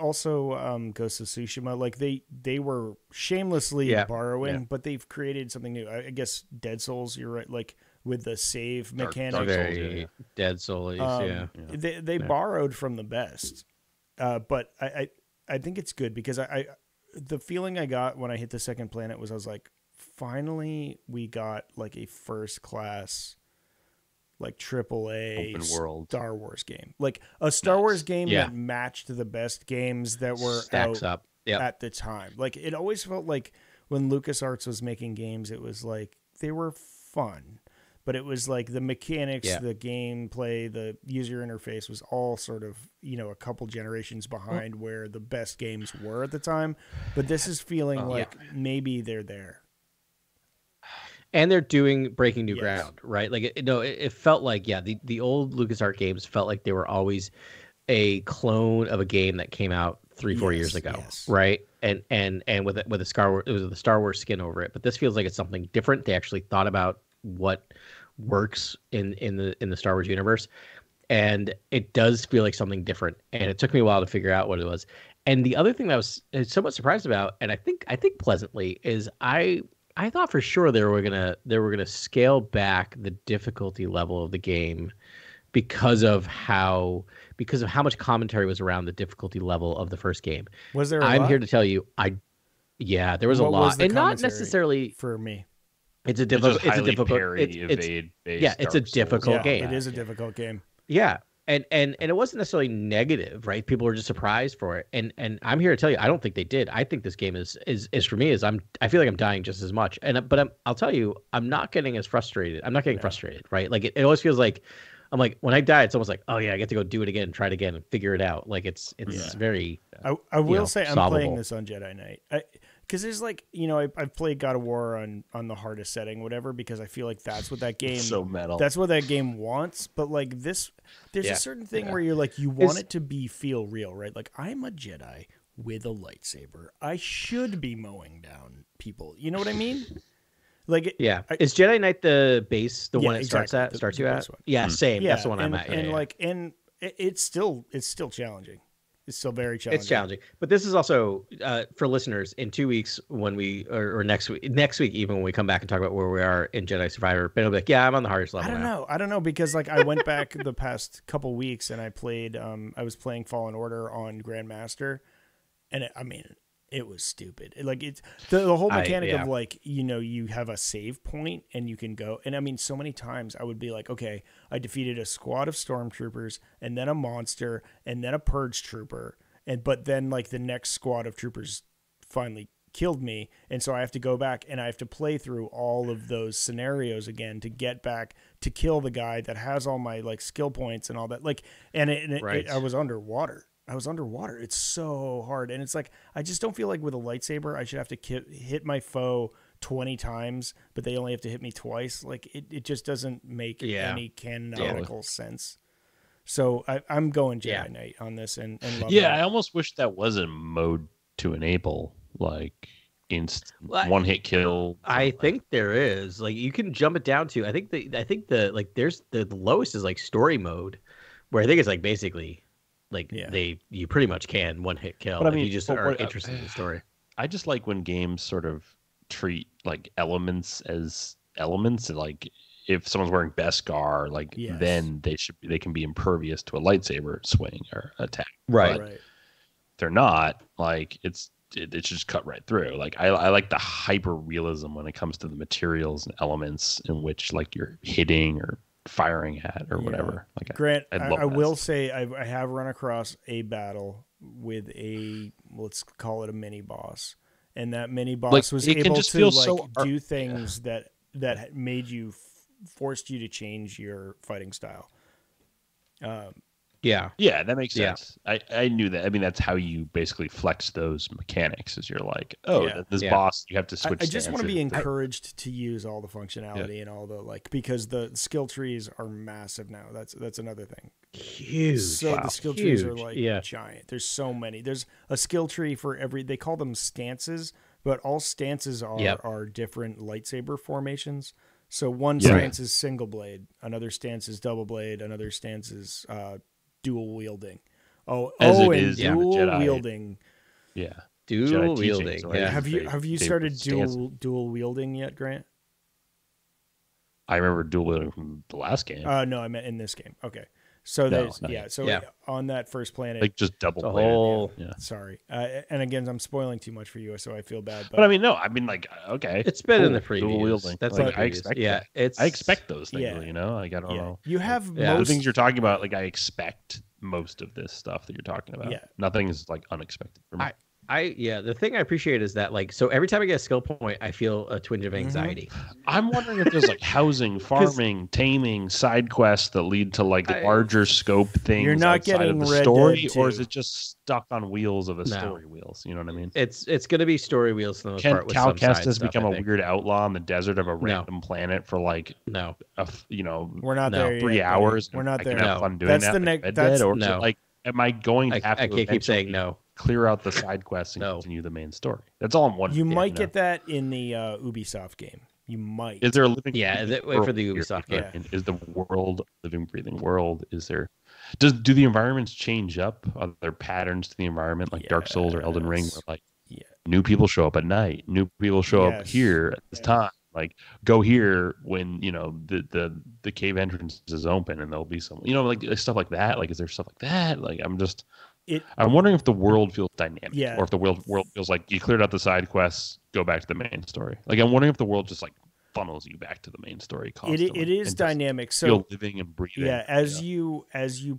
also Ghost of Tsushima. Like they were shamelessly borrowing, but they've created something new. I guess Dead Souls. You're right. Like with the save mechanic. Very Dead Souls. They borrowed from the best, but I think it's good because I the feeling I got when I hit the second planet was I was like, finally we got like a first class, like AAA open world Star Wars game, like a Star Wars game that matched the best games that were out at the time. Like it always felt like when LucasArts was making games, it was like they were fun. But it was like the mechanics, the gameplay, the user interface was all sort of, a couple generations behind where the best games were at the time. But this is feeling like maybe they're there. And they're breaking new ground, right? Like, it felt like, the old LucasArts games felt like they were always a clone of a game that came out 3-4 years ago, right? And with a Star Wars, it was the Star Wars skin over it. But this feels like it's something different. They actually thought about what works in the Star Wars universe, and it does feel like something different, and it took me a while to figure out what it was. And the other thing that I was somewhat surprised about, and I think pleasantly, is I thought for sure they were gonna scale back the difficulty level of the game because of how much commentary was around the difficult level of the first game. Was there I'm here to tell you there was a lot, and not necessarily for me. It's a difficult game. It is a difficult game. Yeah. And it wasn't necessarily negative, right? People were just surprised for it. And I'm here to tell you, I don't think they did. I think this game is for me I feel like I'm dying just as much. I'll tell you, I'm not getting as frustrated. I'm not getting frustrated, right? Like it always feels like I'm like, when I die, it's almost like, oh yeah, I get to go do it again, try it again, and figure it out. Like it's very. I will say I'm playing this on Jedi Knight. Because there's like, I've played God of War on the hardest setting, whatever, because I feel like that's what that game so metal. That's what that game wants. But like this, there's a certain thing where you're like, you want it to feel real, right? Like I'm a Jedi with a lightsaber. I should be mowing down people. You know what I mean? Like is Jedi Knight the base, the one it starts you at? Yeah, same. That's the one I'm at. And it's still challenging. It's still very challenging. It's challenging, but this is also for listeners. In 2 weeks, when we or next week, even when we come back and talk about where we are in Jedi Survivor, Ben will be like, "Yeah, I'm on the hardest level." I don't know because like I went back the past couple weeks and I played. I was playing Fallen Order on Grandmaster, and it was stupid. Like it's the whole mechanic of like, you have a save point and you can go. And so many times I would be like, okay, I defeated a squad of stormtroopers and then a monster and then a purge trooper. But then like the next squad of troopers finally killed me. And so I have to go back and I have to play through all of those scenarios again to get back to kill the guy that has all my like skill points and all that. Like, I was underwater. It's so hard. And it's like, I just don't feel like with a lightsaber, I should have to hit my foe 20 times, but they only have to hit me twice. Like it just doesn't make any canonical sense. So I'm going Jedi Knight on this and love it. I almost wish that was a mode to enable like one hit kill. I think there is, like, you can jump it down to, I think the like there's the lowest is like story mode, where I think it's like basically like you pretty much can one hit kill, but I mean, if you just are interested in the story. I just like when games sort of treat like elements as elements, like if someone's wearing Beskar, like then they can be impervious to a lightsaber swing or attack. Right. But they're not, like it's just cut right through. Like I like the hyper realism when it comes to the materials and elements in which like you're hitting or firing at or whatever. Like Grant, I will say I have run across a battle with let's call it a mini boss, and that mini boss was able to do things that made you forced you to change your fighting style. That makes sense. I knew that. I mean, that's how you basically flex those mechanics. Is you're like, this boss, you have to switch. I just want to be encouraged to use all the functionality and all the because the skill trees are massive now. That's another thing. Huge. So the skill trees are like giant. There's so many. There's a skill tree for every. They call them stances, but all stances are different lightsaber formations. So one stance is single blade, another stance is double blade, another stance is dual wielding. Dual wielding. Yeah. Dual wielding. Yeah. Have you started dual wielding yet, Grant? I remember dual wielding from the last game. No, I meant in this game. Okay. So on that first planet, like just double blade. Sorry, and again, I'm spoiling too much for you, so I feel bad. But I mean, no, I mean, like, okay, it's been in the previews. Dual wielding. That's like, I expect. I expect those things. You know, like I don't know. You have the things you're talking about. Like I expect most of this stuff that you're talking about. Yeah, nothing is like unexpected for me. The thing I appreciate is that, like, so every time I get a skill point, I feel a twinge of anxiety. I'm wondering if there's like housing, farming, taming, side quests that lead to like larger scope things. You're not getting of the story, or is it just stuck on wheels of story wheels? You know what I mean? It's going to be story wheels for the most part. Cal Kestis become a weird outlaw in the desert of a random planet for like we're not there 3 yet, hours. We're not there. I can have fun doing that. Or like, am I going to have to keep saying no? Clear out the side quests and continue the main story. That's all I'm wondering. You might get that in the Ubisoft game. You might. Is there a living? Wait for the Ubisoft game. Is the world living, breathing world? Is there? Do the environments change up? Are there patterns to the environment like Dark Souls or Elden Ring, where like new people show up at night, new people show up here at this time? Like go here when the cave entrance is open and there'll be some like stuff like that. Like is there stuff like that? Like I'm wondering if the world feels dynamic, or if the world feels like you cleared out the side quests, go back to the main story. Like I'm wondering if the world just like funnels you back to the main story constantly. It is dynamic, so feel living and breathing. Yeah, as you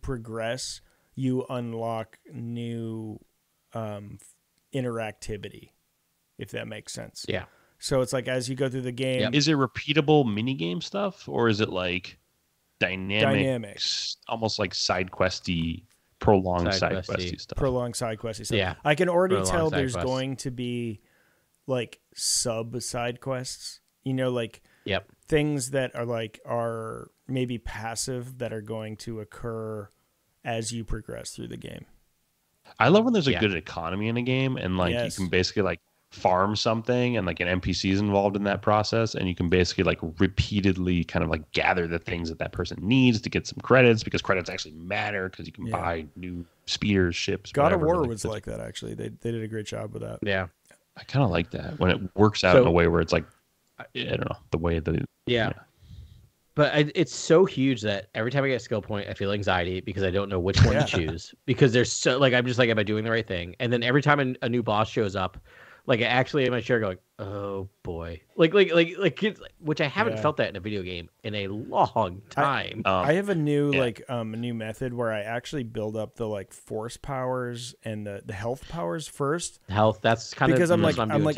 progress, you unlock new interactivity, if that makes sense. Yeah. So it's like as you go through the game, is it repeatable minigame stuff, or is it like dynamic. Almost like side questy? Prolonged side questy stuff. Yeah, I can already tell there's going to be like sub side quests. Like things that are maybe passive that are going to occur as you progress through the game. I love when there's a good economy in a game, and like you can basically like farm something, and like an NPC is involved in that process, and you can basically like repeatedly kind of like gather the things that person needs to get some credits, because credits actually matter because you can buy new speeders, ships. God of War was like that, actually. They did a great job with that. Yeah, I kind of like that when it works out in a way where it's like, I don't know, the way that But it's so huge that every time I get a skill point, I feel anxiety because I don't know which one to choose, because there's so like I'm just like, am I doing the right thing? And then every time a new boss shows up, like I actually in my chair going, oh boy, like which I haven't felt that in a video game in a long time. I have a new a new method where I actually build up the like force powers and the health powers first. Health, that's kind because of I'm like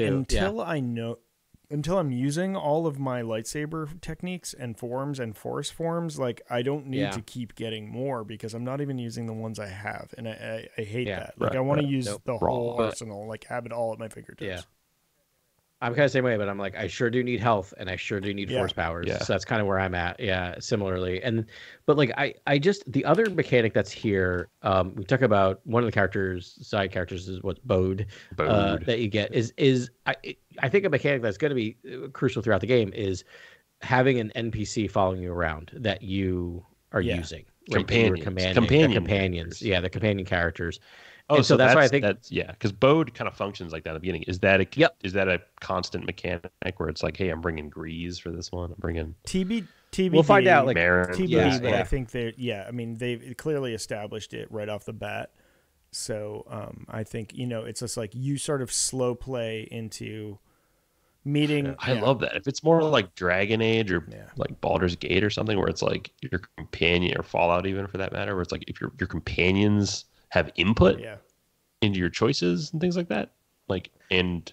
until I'm using all of my lightsaber techniques and forms and force forms, like I don't need to keep getting more because I'm not even using the ones I have, and I hate that. Like I want to use the whole arsenal, like have it all at my fingertips. I'm kind of the same way, but I'm like, I sure do need health and I sure do need force powers. Yeah. So that's kind of where I'm at. Yeah, similarly. But like, I just, the other mechanic that's here, we talk about one of the side characters is what's Bode. That you get is I think a mechanic that's going to be crucial throughout the game is having an NPC following you around that you are using. Companions. Yeah, the companion characters. Oh, so that's why I think because Bode kind of functions like that at the beginning. Is that a constant mechanic where it's like, hey, I'm bringing Grease for this one. I'm bringing TBD. We'll find out. Like TBD, but I think I mean, they've clearly established it right off the bat. So I think it's just like you sort of slow play into meeting. I love that. If it's more like Dragon Age or like Baldur's Gate or something, where it's like your companion, or Fallout even for that matter, where it's like if your companions have input into your choices and things like that, like, and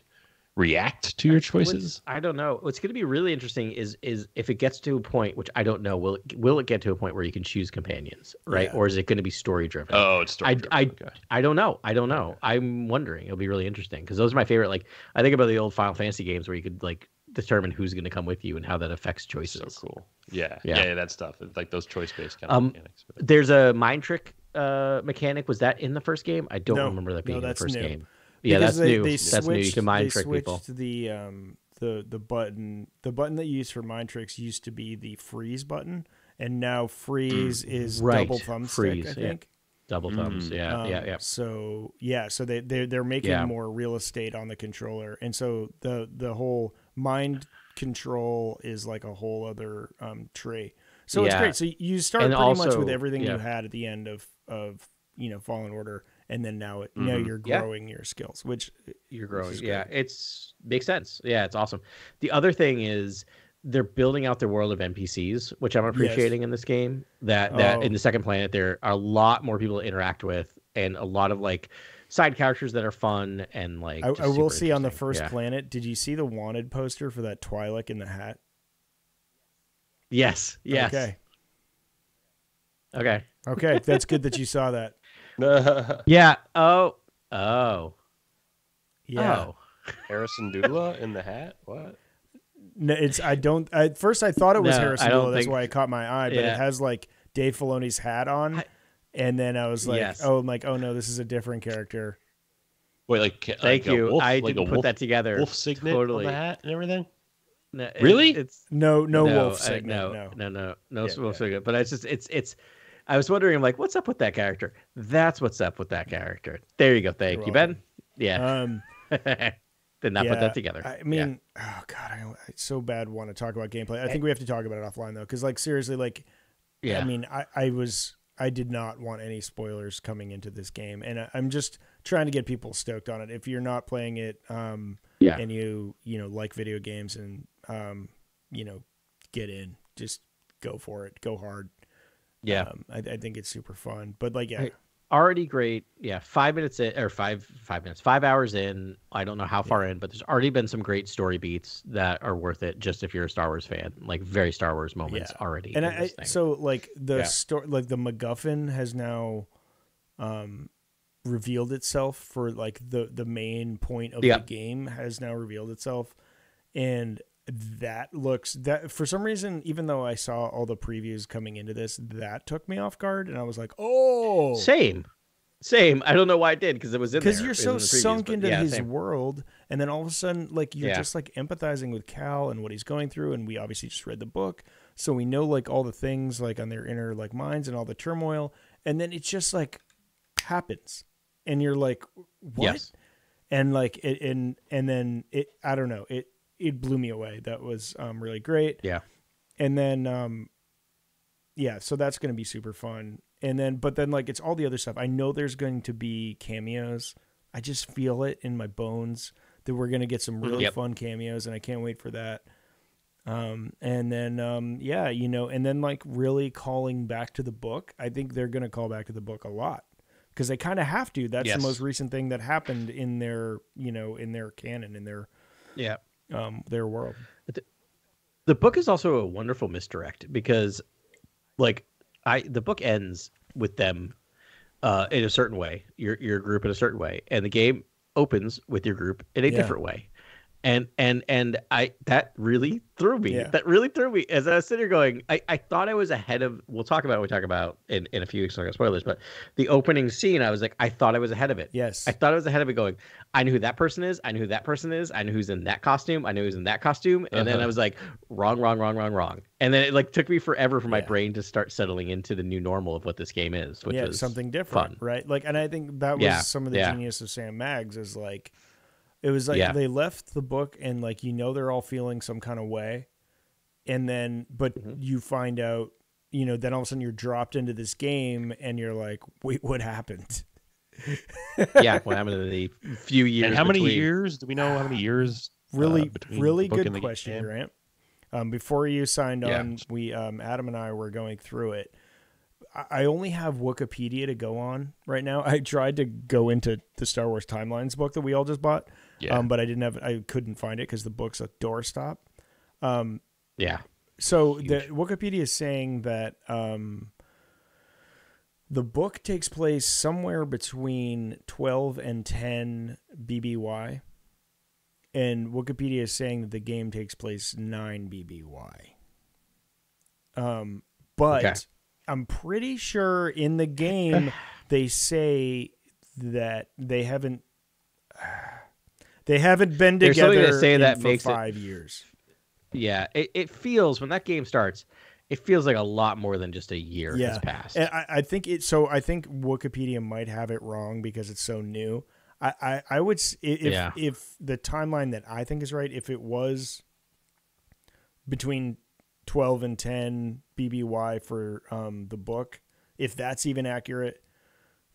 react to your choices. I don't know. What's going to be really interesting is if it gets to a point, which I don't know, will it get to a point where you can choose companions, right? Or is it going to be story driven? Oh, it's story driven. I don't know. I'm wondering. It'll be really interesting because those are my favorite. Like, I think about the old Final Fantasy games where you could like determine who's going to come with you and how that affects choices. So cool. Yeah, that stuff. It's like those choice based kind of mechanics. There's a mind trick mechanic. Was that in the first game? I don't remember that being in the first game. Yeah, that's new. That's new. You can mind trick people. The button that you use for mind tricks used to be the freeze button, and now freeze is double thumbstick. I think double thumbs. Yeah. So they're making more real estate on the controller, and so the whole mind control is like a whole other tree. So it's great. So you start pretty much with everything you had at the end of Fallen Order. And then now you're growing your skills, which you're growing. Yeah, makes sense. Yeah, it's awesome. The other thing is they're building out their world of NPCs, which I'm appreciating in this game. That in the second planet there are a lot more people to interact with, and a lot of like side characters that are fun and like. I will see on the first planet. Did you see the wanted poster for that Twi'lek in the hat? Yes. Okay. That's good that you saw that. Yeah. Oh. Yeah. Oh. Harrison Dula in the hat? What? No, at first I thought it was Harrison Dula. That's why it caught my eye. But it has like Dave Filoni's hat on, and then I was like, oh no, this is a different character. Wait, like thank you. Wolf, I didn't put that together. Wolf signet on the hat and everything. No, really? It's no wolf signet. No wolf signet. But it's. I was wondering, like, what's up with that character? That's what's up with that character. There you go. Thank you, Ben. Yeah. Did not put that together. I mean, oh God, I so bad want to talk about gameplay. I think we have to talk about it offline though, because like seriously, like, I mean, I did not want any spoilers coming into this game, and I'm just trying to get people stoked on it. If you're not playing it, and you like video games and get in, just go for it, go hard. Yeah, I think it's super fun. But like, already great. Yeah, 5 minutes in, or 5 minutes, 5 hours in. I don't know how far in, but there's already been some great story beats that are worth it. Just if you're a Star Wars fan, like very Star Wars moments already. And so like the story, like the MacGuffin has now revealed itself for like the main point of the game has now revealed itself, and that for some reason, even though I saw all the previews coming into this, that took me off guard, and I was like, oh, same. I don't know why it did, because it was in there. Because you're so sunk into his world, and then all of a sudden, like, you're just like empathizing with Cal and what he's going through, and we obviously just read the book, so we know like all the things like on their inner like minds and all the turmoil, and then it just like happens, and you're like, what? And like it, and then it, I don't know, it blew me away. That was really great. Yeah. And then, so that's going to be super fun. And then, but then like, it's all the other stuff. I know there's going to be cameos. I just feel it in my bones that we're going to get some really fun cameos, and I can't wait for that. And then, and then like really calling back to the book. I think they're going to call back to the book a lot, because they kind of have to. That's the most recent thing that happened in their, in their canon, in their, their world. The book is also a wonderful misdirect, because like the book ends with them in a certain way, your group in a certain way, and the game opens with your group in a different way. And I that really threw me. Yeah. That really threw me as I was sitting here going, I thought I was ahead of. We'll talk about what we talk about in a few weeks. Spoilers, but the opening scene, I was like, I thought I was ahead of it. Yes, I thought I was ahead of it. Going, I knew who that person is. I knew who that person is. I knew who's in that costume. I knew who's in that costume. And then I was like, wrong. And then it like took me forever for my brain to start settling into the new normal of what this game is, which is something different, fun. right? Like, and I think that was some of the genius of sammaggs is like. It was like they left the book and like they're all feeling some kind of way, and then you find out then all of a sudden you're dropped into this game and you're like, wait, what happened? What happened in the few years? And how many years do we know? How many years? Really good question, Grant. Before you signed on, we Adam and I were going through it. I only have Wikipedia to go on right now. I tried to go into the Star Wars Timelines book that we all just bought, but I couldn't find it because the book's a doorstop. So the Wikipedia is saying that the book takes place somewhere between 12 and 10 BBY, and Wikipedia is saying that the game takes place 9 BBY. But I'm pretty sure in the game they say that they haven't been together for 5 years. Yeah, it feels when that game starts, it feels like a lot more than just a year has passed. And I think I think Wikipedia might have it wrong because it's so new. I would if the timeline that I think is right, if it was between 12 and 10 BBY for the book, if that's even accurate,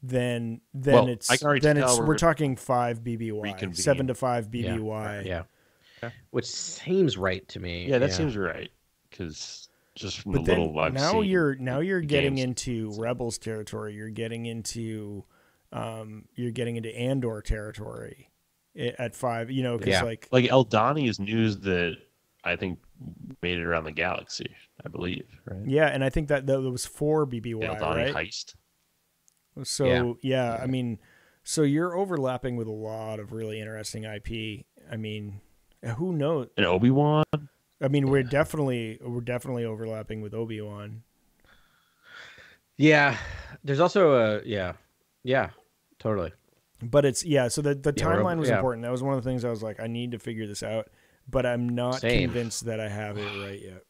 then we're talking 5 BBY, 7 to 5 BBY. Which seems right to me. Yeah, that seems right because just from the little I've now seen, you're getting into Rebels territory. You're getting into Andor territory at 5. Because like Eldani is news that I think made it around the galaxy, I believe, right? Yeah, and I think that was 4 BBY, Eldani right? heist. So I mean, so you're overlapping with a lot of really interesting IP. I mean, who knows? And Obi-Wan. I mean, we're definitely overlapping with Obi-Wan. Yeah, there's also totally. But it's so the timeline was important. That was one of the things I was like, I need to figure this out. But I'm not convinced that I have it right yet.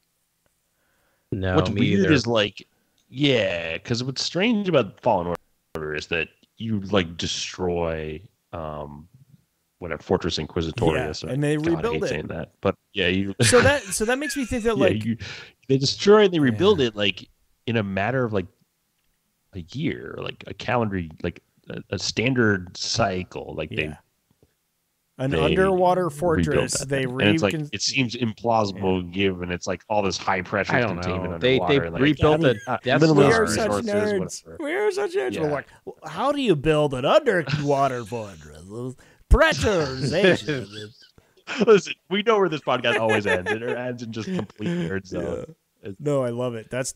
No, what's weird is because what's strange about Fallen Order is that you destroy whatever Fortress Inquisitorius. And they rebuild it. Saying that, but so that makes me think that they destroy and they rebuild it in a matter of a year, a calendar, a standard cycle, an underwater fortress. And it's it seems implausible given it's all this high pressure containment underwater. They rebuilt the Death Star. We are such nerds. We are such nerds. We're like, how do you build an underwater fortress? Pressurization. Listen, we know where this podcast always ends. It ends in just complete nerd zone. No, I love it. That's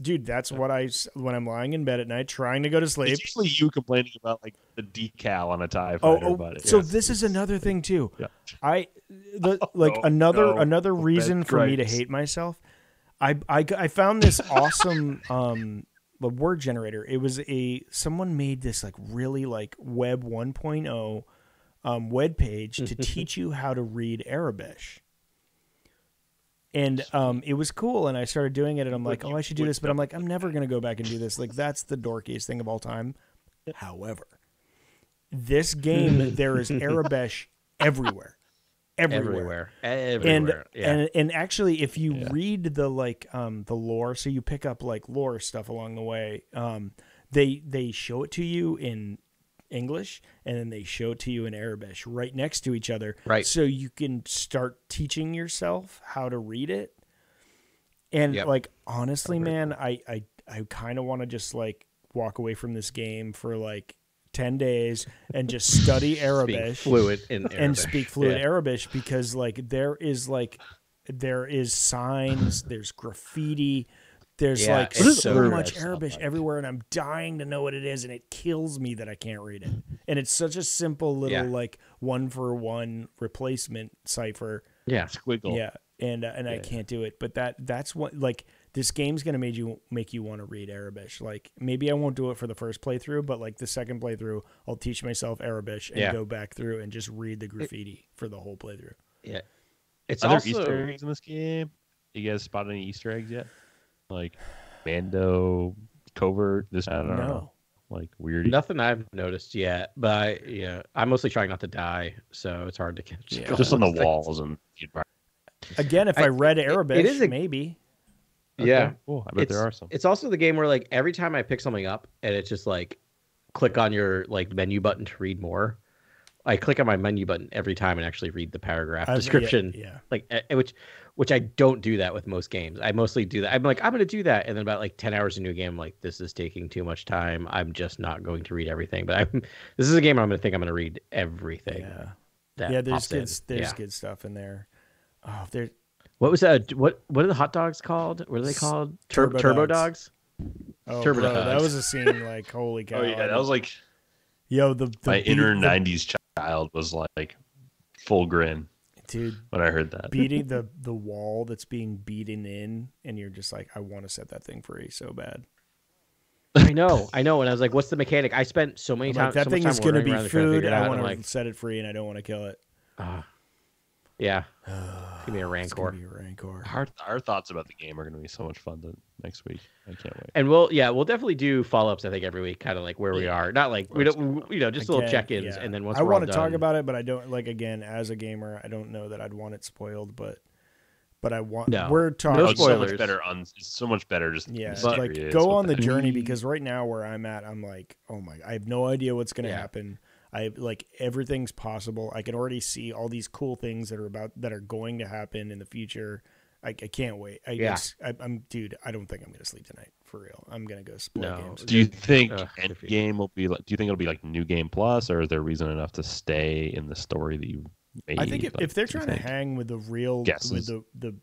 what when I'm lying in bed at night trying to go to sleep. It's usually you complaining about the decal on a TIE fighter. So this is another thing too. Yeah. Another reason for me to hate myself. I found this awesome word generator. It was someone made this really Web 1.0 web page to teach you how to read Arabic. And it was cool, and I started doing it, and I'm like, I should do this, but I'm like, I'm never going to go back and do this. That's the dorkiest thing of all time. However, this game, there is Arabic everywhere. And actually, if you read the lore, so you pick up lore stuff along the way, they show it to you in English, and then they show it to you in Arabic right next to each other, right? So you can start teaching yourself how to read it. And honestly, man, I kind of want to just walk away from this game for 10 days and just study Arabic, speak fluent Arabic, because there is signs, there's graffiti. There's so much Arabic everywhere, and I'm dying to know what it is, and it kills me that I can't read it. And it's such a simple little 1-for-1 replacement cipher, Yeah, squiggle. Yeah, and I can't do it. But that's what, like, this game's gonna make you want to read Arabic. Like, maybe I won't do it for the first playthrough, but like the second playthrough, I'll teach myself Arabic and go back through and just read the graffiti for the whole playthrough. Yeah, it's Are also there Easter eggs in this game? You guys spot any Easter eggs yet? Like Mando, covert, this, I don't know. Like weird. Nothing I've noticed yet, but I'm mostly trying not to die, so it's hard to catch. Just on the walls and. Again, if I read Arabic, maybe. Okay. Yeah, cool. I bet there are some. It's also the game where like every time I pick something up and it's just like click on your like menu button to read more. I click on my menu button every time and actually read the paragraph description. Yeah. Like which I don't do that with most games. I mostly do that. I'm like, I'm going to do that, and then about like 10 hours into a game, I'm like, this is taking too much time. I'm just not going to read everything. But this is a game where I'm going to read everything. Yeah. There's good stuff in there. Oh, there. What was that? What are the hot dogs called? What are they called? Turbo dogs. Oh, Turbo bro, dogs. that was a scene like, holy cow! Oh yeah, that was like, yo, the my inner '90s child was like full grin, dude, when I heard that. Beating the wall that's being beaten in, and you're just like, I want to set that thing free so bad. I know. And I was like, what's the mechanic? I spent so many times. That thing is going to be food. I want to like, set it free, and I don't want to kill it. Yeah. Give me a Rancor. Our thoughts about the game are going to be so much fun next week. I can't wait. And we'll definitely do follow-ups, I think, every week, kind of like where we are. Not like we don't, just little check-ins, and then once I we're all want to done, talk about it, but I don't, like, again, as a gamer, I don't know that I'd want it spoiled, but I want. No. We're talking. No spoilers. It's so much better. Just like go on the journey, because right now where I'm at, I'm like, oh my, I have no idea what's going to happen. I like everything's possible. I can already see all these cool things that are going to happen in the future. I can't wait. I'm dude. I don't think I'm gonna sleep tonight for real. I'm gonna go spoil games. Do you think Endgame will be like? Do you think it'll be like New Game Plus, or is there reason enough to stay in the story that you made? I think if they're trying to hang with the real, guesses? with the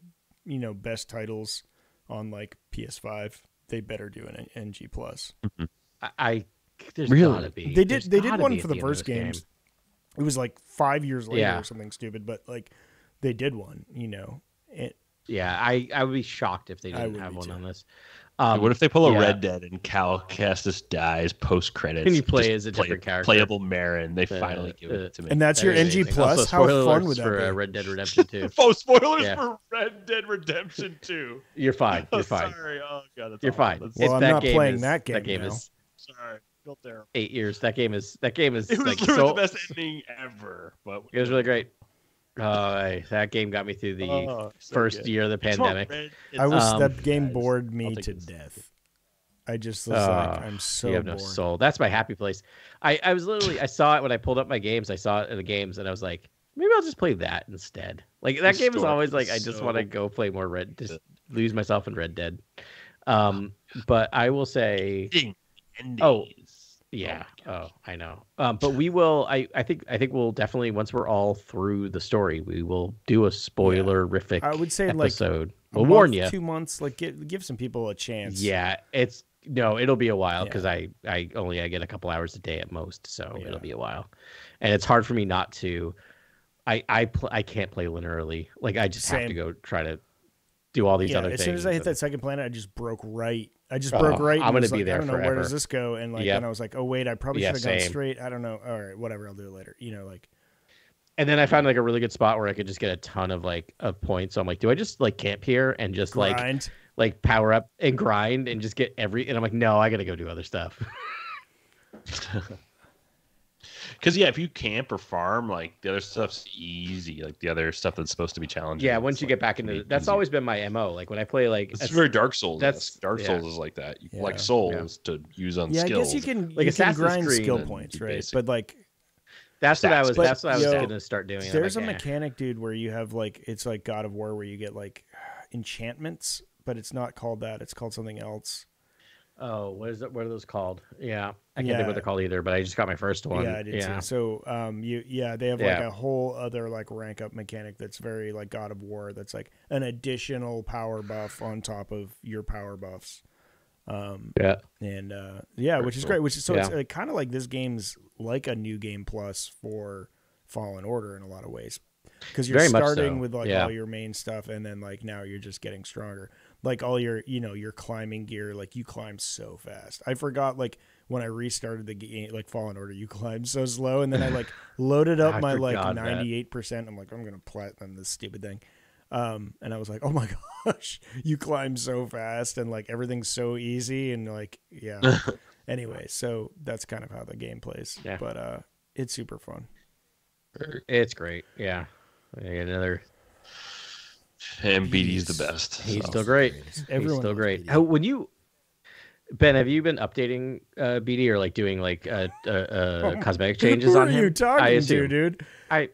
best titles on like PS5, they better do an NG Plus. Mm-hmm. There's really? Gotta be. They did one for the first games. It was like 5 years later or something stupid, but like they did one, I would be shocked if they didn't have one on this. What if they pull a Red Dead and Cal Kestis dies post credits? And you play as a different character, playable Marin. They finally give it to me, and that's your NG Plus. How fun would that be? For Red Dead Redemption 2. Spoilers for Red Dead Redemption 2. You're fine. You're fine. Sorry. Oh god, you're fine. Well, I'm not playing that game. That game now. is. Sorry. 8 years. That game is. It was like literally the best ending ever. But it was really great. That game got me through the first year of the pandemic. That game bored me to death. I just was like, I'm so you have bored. No soul. That's my happy place. I was literally, I saw it when I pulled up my games. I saw it in the games, and I was like, maybe I'll just play that instead. Like that game is always like, I just want to go play more just lose myself in Red Dead. But I will say, yeah. Oh, I know. But we will. I think we'll definitely, once we're all through the story, we will do a spoiler-rific. I would say episode. We'll warn you. 2 months. Like give some people a chance. Yeah, it'll be a while because I get a couple hours a day at most, so it'll be a while, and it's hard for me not to. I can't play linearly. Like I just have to go try to do all these other things. As soon as I hit that second planet, I just broke right. I'm going to be there. I don't know, where does this go? And like, then I was like, oh wait, I probably should have gone straight. I don't know. All right, whatever. I'll do it later. Like. And then I found like a really good spot where I could just get a ton of of points. So I'm like, do I just like camp here and just grind? like power up and grind and just get and I'm like, no, I got to go do other stuff. Because if you camp or farm, like the other stuff's easy. Like the other stuff that's supposed to be challenging. Yeah, once you get back into that's always been my MO. Like when I play it's very Dark Souls. Dark Souls is like that. You collect souls to use on skills. Yeah, I guess you can grind skill points, right? But like that's what I was gonna start doing. There's a mechanic, dude, where you have it's like God of War, where you get like enchantments, but it's not called that. It's called something else. Oh, what is it? What are those called? Yeah, I can't think what they're called either. But I just got my first one. Yeah, I did too. So, they have like a whole other like rank up mechanic that's very like God of War. That's like an additional power buff on top of your power buffs. Which is great. It's kind of like this game's like a New Game Plus for Fallen Order in a lot of ways. because you're Very much starting so. with like Yeah. all your main stuff, and then like now you're just getting stronger. Like all your your climbing gear, like you climb so fast. I forgot like when I restarted the game, like Fallen Order, you climbed so slow, and then I like loaded up my like 98%. I'm like, I'm gonna platinum this stupid thing. And I was like, oh my gosh, you climb so fast, and like everything's so easy, and like anyway, so that's kind of how the game plays. Yeah. But it's super fun. It's great. Yeah. Another. And BD's the best. He's so. still great. Everyone He's still loves great. BD. How, when you, Ben, have you been updating BD or like doing like cosmetic changes on him? Who are you talking to, dude?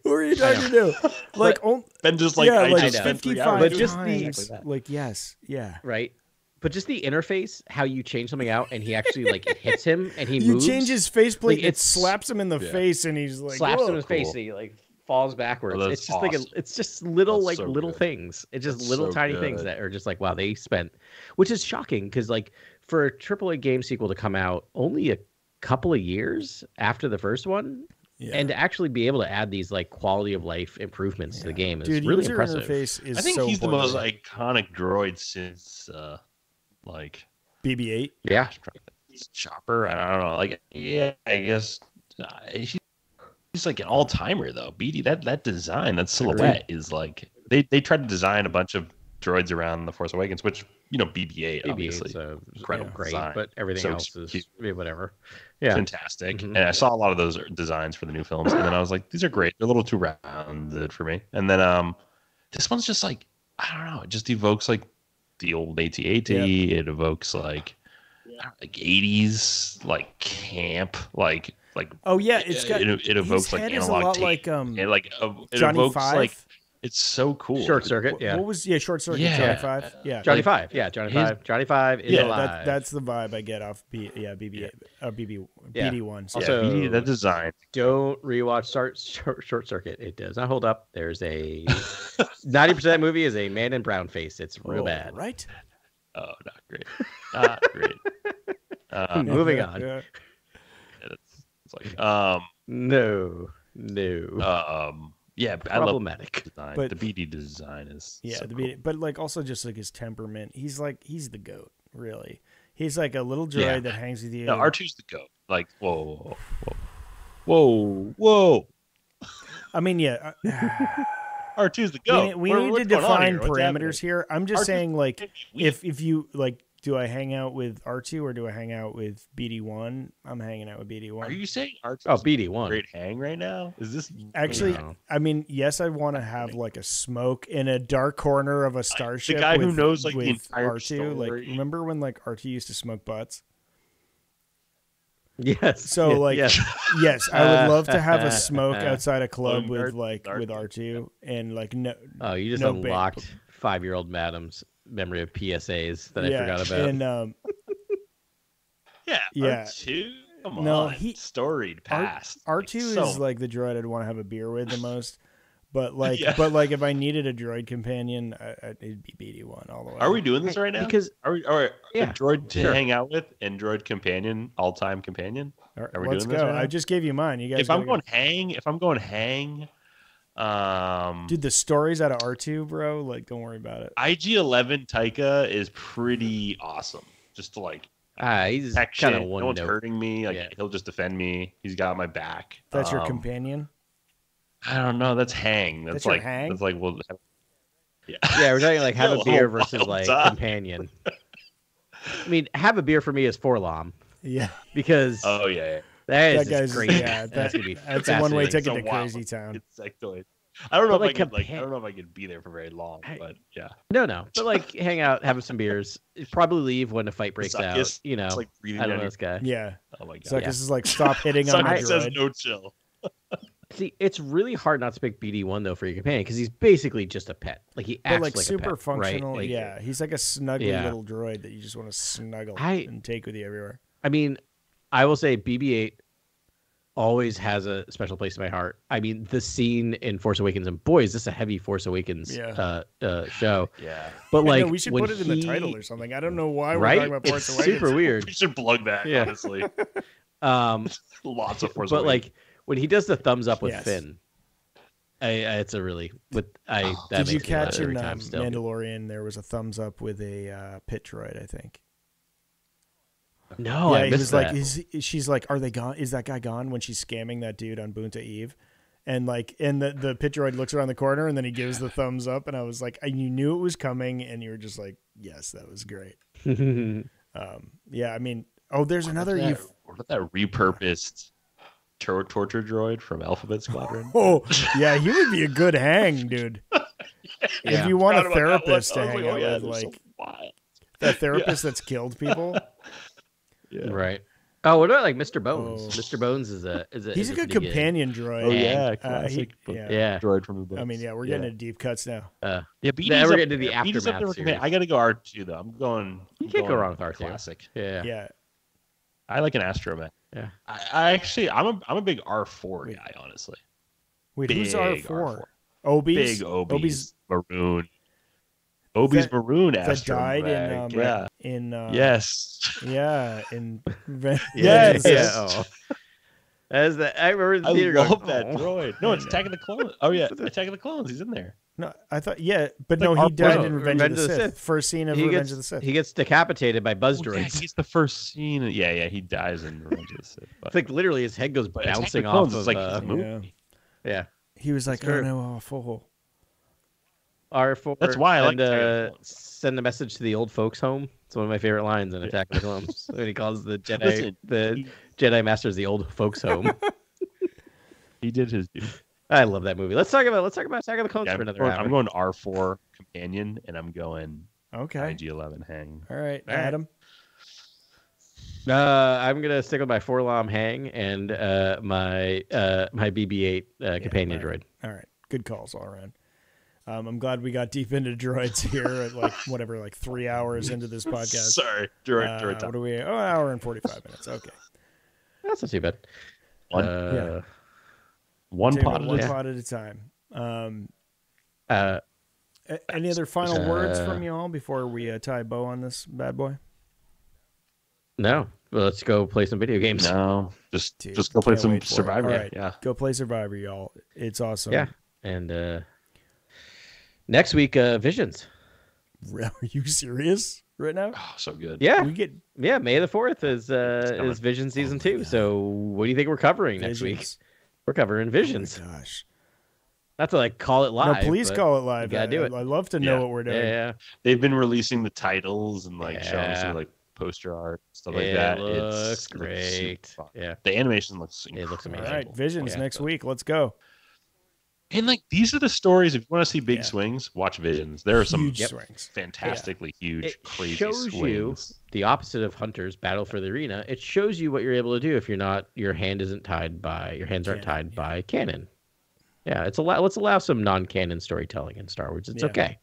Who are you talking to? Like, Ben just like, I just like spent 3 55 hours but doing just it. the- Exactly that. like, yes, yeah. Right. But just the interface, how you change something out and he actually like it hits him and he You moves. change his faceplate, Like, it it's- slaps him in the face, and he's like, slaps him in whoa. his face and he like falls backwards. Oh, that's it's just like awesome. it's just little That's like so little good. things. It's just That's little so tiny things good. that are just like wow, they spent, which is shocking because like for a AAA game sequel to come out only a couple of years after the first one. Yeah. And to actually be able to add these like quality of life improvements to the game is Dude, really user impressive. interface is I think so he's the important. most iconic droid since like BB-8. Yeah, Chopper. I don't know. Like, yeah, I guess he's like an all timer though. BD that design, that silhouette is like they tried to design a bunch of droids around the Force Awakens, which BB-8 obviously so incredible great, design. but everything So else is cute. whatever. Yeah, fantastic. Mhm. And I saw a lot of those designs for the new films, and then I was like, these are great. They're a little too rounded for me. And then this one's just like, I don't know, it just evokes like the old AT-AT. It evokes like 80s like camp, like Oh yeah, it's got it evokes his like head is a analog lot tape. like And like it Johnny evokes 5. like it's so cool. Short Circuit. Yeah, What was Short Circuit? Yeah. Johnny 5. Yeah, Johnny like, 5. Yeah, Johnny his- 5. Johnny 5 is Yeah, alive. that's the vibe I get off BB-8 or Yeah. BD-1. So. Also- BD, that design. Don't rewatch Short Circuit. It does not hold up. There's a 90% of that movie is a man in brown face. It's real bad. right? Oh, not great. Not great. Moving on. Yeah. It's like No. yeah, I love Problematic. design. But- the BD design is Yeah, so the cool. BD, but like also just like his temperament. He's the goat, really. He's like a little droid Yeah. that hangs with you. No, R2's the goat. Like whoa. I mean, yeah. R2's the goat. We need to define parameters here. I'm just saying, like, if you like, do I hang out with R2 or do I hang out with BD-1? I'm hanging out with BD-1. Are you saying R2's Oh, BD-1. great hang right now? Is this Actually, No. I mean, yes, I want to have like a smoke in a dark corner of a starship. guy who with- knows, like, the with entire R2. Like, story. remember when like R2 used to smoke butts? Yes. So Yeah, like, yes. yes, I would love to have a smoke outside a club Oh, with Darth- like Darth- with R2 and like no. Oh, you just No unlocked 5-year-old Madam's memory of PSAs that I forgot about. And Yeah, Yeah. R2? Come No, on. Storied past. R2 Like, is like the droid I'd want to have a beer with the most. But like, Yeah. if I needed a droid companion, it'd be BD-1 all the way. Are we doing this right now? Because are we a Yeah, droid to sure. hang out with and droid companion, all-time companion? All right, Are we let's doing this go. right now? I just gave you mine. You guys. If I'm gotta going hang, dude, the stories out of R2, bro. Like, don't worry about it. IG-11 Taika is pretty awesome. Just to like he's protection. kind of No one one's note. hurting me. Like Yeah. he'll just defend me. He's got my back. That's your companion. I don't know. That's hang. That's your like hang? That's like well. Yeah. Yeah, we're talking like have a Yo, beer versus wild like time. companion. I mean, have a beer for me is Forlom Yeah, because Oh yeah. that that is guy's great. Yeah, that's gonna be that's a one-way fascinating. ticket It's to a wild- Crazy Town. It's like I don't know But, if I could like, I don't know if I could be there for very long, but yeah. No, but like hang out, have some beers. Probably leave when a fight breaks out. Zuckus, You know, It's like breathing I don't down know your- this guy. Yeah, Oh my god. so this is like stop hitting on my Zuckus says droid. no chill. See, it's really hard not to pick BD-1 though for your companion because he's basically just a pet. Like he acts But like like super a pet, functional. Right? Like, Yeah, he's like a snuggly Yeah. little droid that you just want to snuggle I- and take with you everywhere. I mean, I will say BB-8 always has a special place in my heart. I mean, the scene in Force Awakens, and boy, is this a heavy Force Awakens show. Yeah. But I like, know, we should when put it in the he- title or something. I don't know why we're Right? talking about Force It's Awakens. super weird. We should plug that, Yeah. honestly. Um, Lots of Force but Awakens. like when he does the thumbs up with Yes. Finn, It's a really that Did you makes me laugh catch in every time still. Mandalorian? There was a thumbs up with a pit droid, I think. No, yeah, I missed that. She's like, are they gone? Is that guy gone when she's scamming that dude on Boonta Eve? And the pit droid looks around the corner and then he gives the thumbs up. And I was like, you knew it was coming. And you were just like, yes, that was great. Yeah, I mean, there's another. What about that repurposed torture droid from Alphabet Squadron? Oh, yeah, he would be a good hang, dude. Yeah. If you want a therapist to hang out with, like, that therapist that's killed people. Yeah. Right. Oh, what about like Mr. Bones? Mr. Bones is a He's a good companion droid. Oh yeah, classic. Droid from the books. I mean, yeah, we're getting into deep cuts now. Yeah, we're getting to the aftermath series. I got to go R2 though. I'm going. You can't go wrong with R2. Classic. Yeah. I like an astromech. Yeah. I'm a big R4 guy, honestly. Wait, big who's R4? Obi's? Big Obi's maroon. Obi's maroon that died astromech. in yes. Yeah, in yes. Yeah. As the I remember the theater love going, that droid. No, it's Attack of the Clones. Oh yeah, Attack of the Clones. He's in there. No, I thought but like no, he died R4. in Revenge of the Sith. First scene of Revenge of the Sith. He gets decapitated by buzz droids. Yeah, he's the first scene. Yeah, he dies in Revenge of the Sith. But, It's like literally his head goes but bouncing Attack of the off Clones of is like his movie. yeah. He was like, true. "Oh no, fool." R4. That's why I like Attack of the Clones. Send a message to the old folks home. It's one of my favorite lines in Attack of the Clones. When he calls the Jedi Jedi Masters the old folks home. He did his duty. I love that movie. Let's talk about Attack of the Clones for another hour. I'm going R4 companion, and I'm going Okay. IG-11 hang. All right, Adam. I'm gonna stick with my 4-LOM hang and my BB-8 companion droid. All right, good calls all around. I'm glad we got deep into droids here at like 3 hours into this podcast. Sorry, droid time. What are we? An hour and 45 minutes. Okay, That's not too bad. One pot at a time. Any other final words from you all before we tie a bow on this bad boy? No. Well, let's go play some video games. No, just go play some Survivor. Right. Yeah, go play Survivor, y'all. It's awesome. Yeah, and next week, Visions. Are you serious right now? Oh, so good. Yeah, May the 4th is Vision Season 2. So, what do you think we're covering next week? We're covering Visions. Oh my gosh. Not to call it live. No, please call it live. Gotta do it. I'd love to know what we're doing. Yeah. They've been releasing the titles and showing some poster art, stuff like that. It looks great. Yeah, the animation looks incredible. It looks amazing. All right, Visions next week. Let's go. And these are the stories. If you want to see big swings, watch Visions. There are some huge swings, fantastically huge, crazy shows swings. You the opposite of Hunter's Battle for the Arena. It shows you what you're able to do if your hands aren't tied by canon. Yeah, let's allow some non-canon storytelling in Star Wars. It's okay.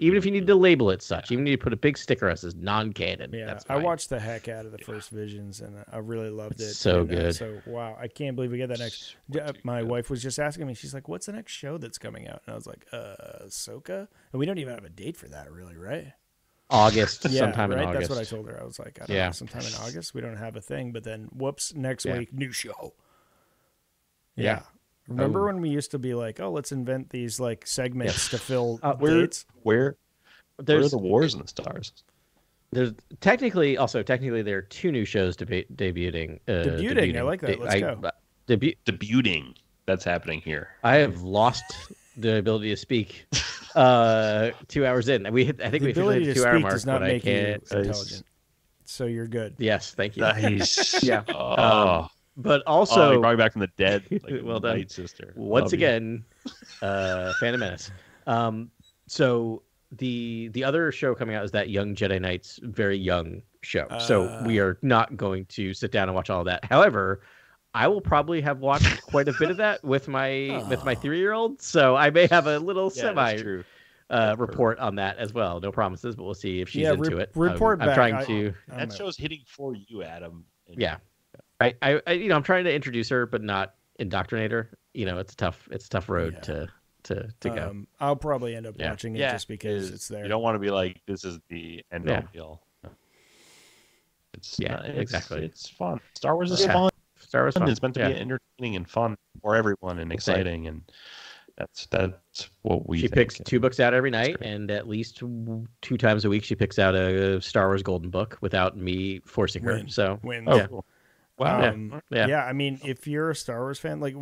Even if you need to label it such, even if you need to put a big sticker that says non-canon. Yeah, that's I watched the heck out of the first Visions, and I really loved it. So good. So wow, I can't believe we get that next. My wife was just asking me. She's like, "What's the next show that's coming out?" And I was like, "Ahsoka." And we don't even have a date for that, really, right? August, sometime in August. That's what I told her. I was like, I don't know, sometime in August. We don't have a thing. But then, whoops, next week, new show. Yeah. Remember when we used to be like, oh, let's invent these segments to fill dates? Where are the Wars in the Stars? There's technically there are 2 new shows debuting. Debuting, I like that. Let's go. Debuting. That's happening here. I have lost the ability to speak 2 hours in. I think we officially hit the 2-hour mark, does not but make I can't. You intelligent. So you're good. Yes, thank you. Nice. Yeah. But you also, brought me back from the dead. Well done, Night Sister. Once again, Phantom Menace. So the other show coming out is that Young Jedi Knights very young show. So we are not going to sit down and watch all of that. However, I will probably have watched quite a bit of that with my 3-year-old. So I may have a little report on that as well. No promises, but we'll see if she's into it. Report back. I'm trying to. That show's hitting for you, Adam. Yeah. I'm trying to introduce her, but not indoctrinate her. It's a tough road to go. I'll probably end up watching it just because it's there. You don't want to be like, this is the end all be all. Exactly. It's fun. Star Wars is fun. Star Wars fun. It's meant to be entertaining and fun for everyone and exciting, and That's what we. She picks 2 books out every night, and at least 2 times a week she picks out a Star Wars Golden book without me forcing her. So wins. Oh, yeah. cool. Wow. Yeah. I mean, if you're a Star Wars fan, like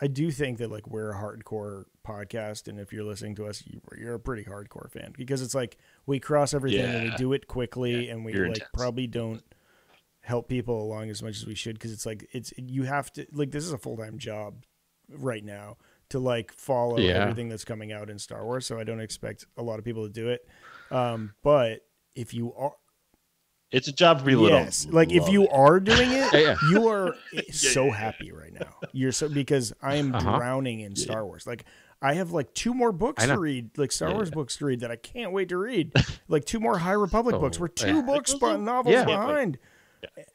I do think that like we're a hardcore podcast, and if you're listening to us, you're a pretty hardcore fan because it's like we cross everything and we do it quickly, and we probably don't help people along as much as we should because it's like you have to like this is a full-time job right now to like follow everything that's coming out in Star Wars, so I don't expect a lot of people to do it. But if you are, it's a job for people. Yes, like if you are doing it, you are so happy right now. You're so because I am drowning in Star Wars. Like I have like 2 more books to read, like Star Wars books to read that I can't wait to read. Like 2 more High Republic books. We're 2 books novels behind,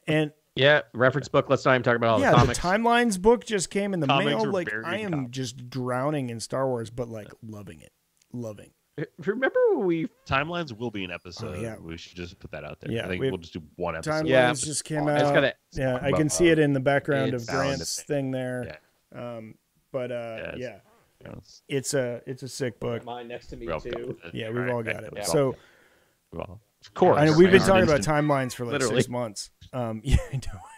and. Yeah, reference book. Let's not even talk about all the comics. The Timelines book just came in the mail. Like I am just drowning in Star Wars, but like loving it. Remember when we Timelines will be an episode. We should just put that out there. Yeah, I think we'll just do 1 episode. Timelines just came out. I can see it in the background of Grant's thing there. It's a sick book. Mine next to me too. Yeah, we've all got it. So. Of course. I know, we've been talking about timelines for like 6 months. Yeah,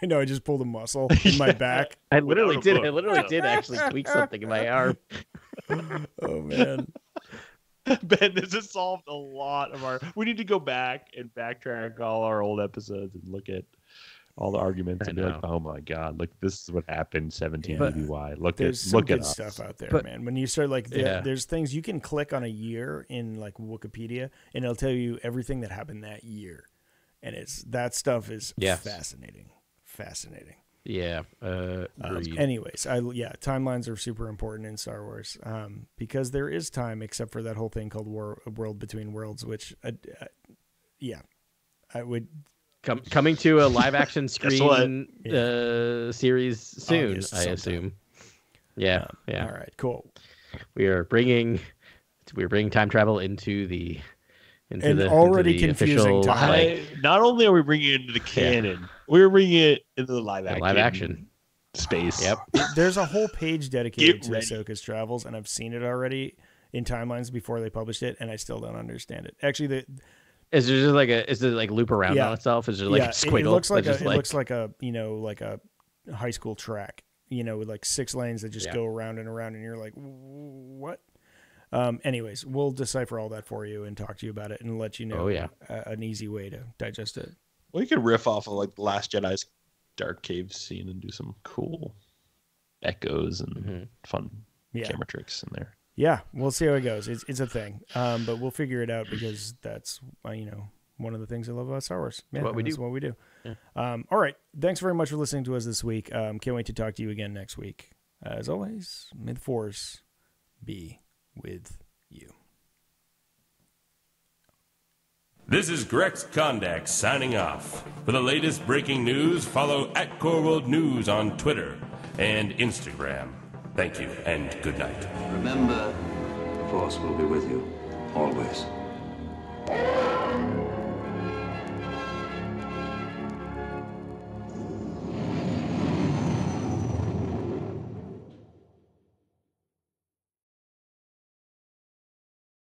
I know. I just pulled a muscle in my back. I literally did actually tweak something in my arm. Oh man. Ben, this has solved a lot of our. We need to go back and backtrack all our old episodes and look at all the arguments and be like, oh my god, look, this is what happened 17 BBY. Look at stuff out there, man. When you start like, there's things you can click on a year in like Wikipedia, and it'll tell you everything that happened that year, and that stuff is fascinating. Yeah. Anyways, timelines are super important in Star Wars because there is time, except for that whole thing called World Between Worlds, which, I would. Coming to a live action screen series soon, I assume. Yeah. All right, cool. We are bringing time travel into the already confusing official, time. Not only are we bringing it into the canon, we're bringing it into the live action space. Yep. There's a whole page dedicated to Ahsoka's travels, and I've seen it already in timelines before they published it, and I still don't understand it. Actually, is there just like is it like loop around on itself? Is there like a squiggle? It looks like a like a high school track, with like 6 lanes that just go around and around, and you're like, what? Anyways, we'll decipher all that for you and talk to you about it and let you know an easy way to digest it. Well, you could riff off of like the Last Jedi's dark cave scene and do some cool echoes and fun camera tricks in there. Yeah, we'll see how it goes. It's a thing, but we'll figure it out because that's one of the things I love about Star Wars. Yeah, that's what we do. Yeah. All right, thanks very much for listening to us this week. Can't wait to talk to you again next week. As always, may the Force be with you. This is Grex Kondak signing off. For the latest breaking news, follow @CoreWorldNews on Twitter and Instagram. Thank you, and good night. Remember, the Force will be with you, always.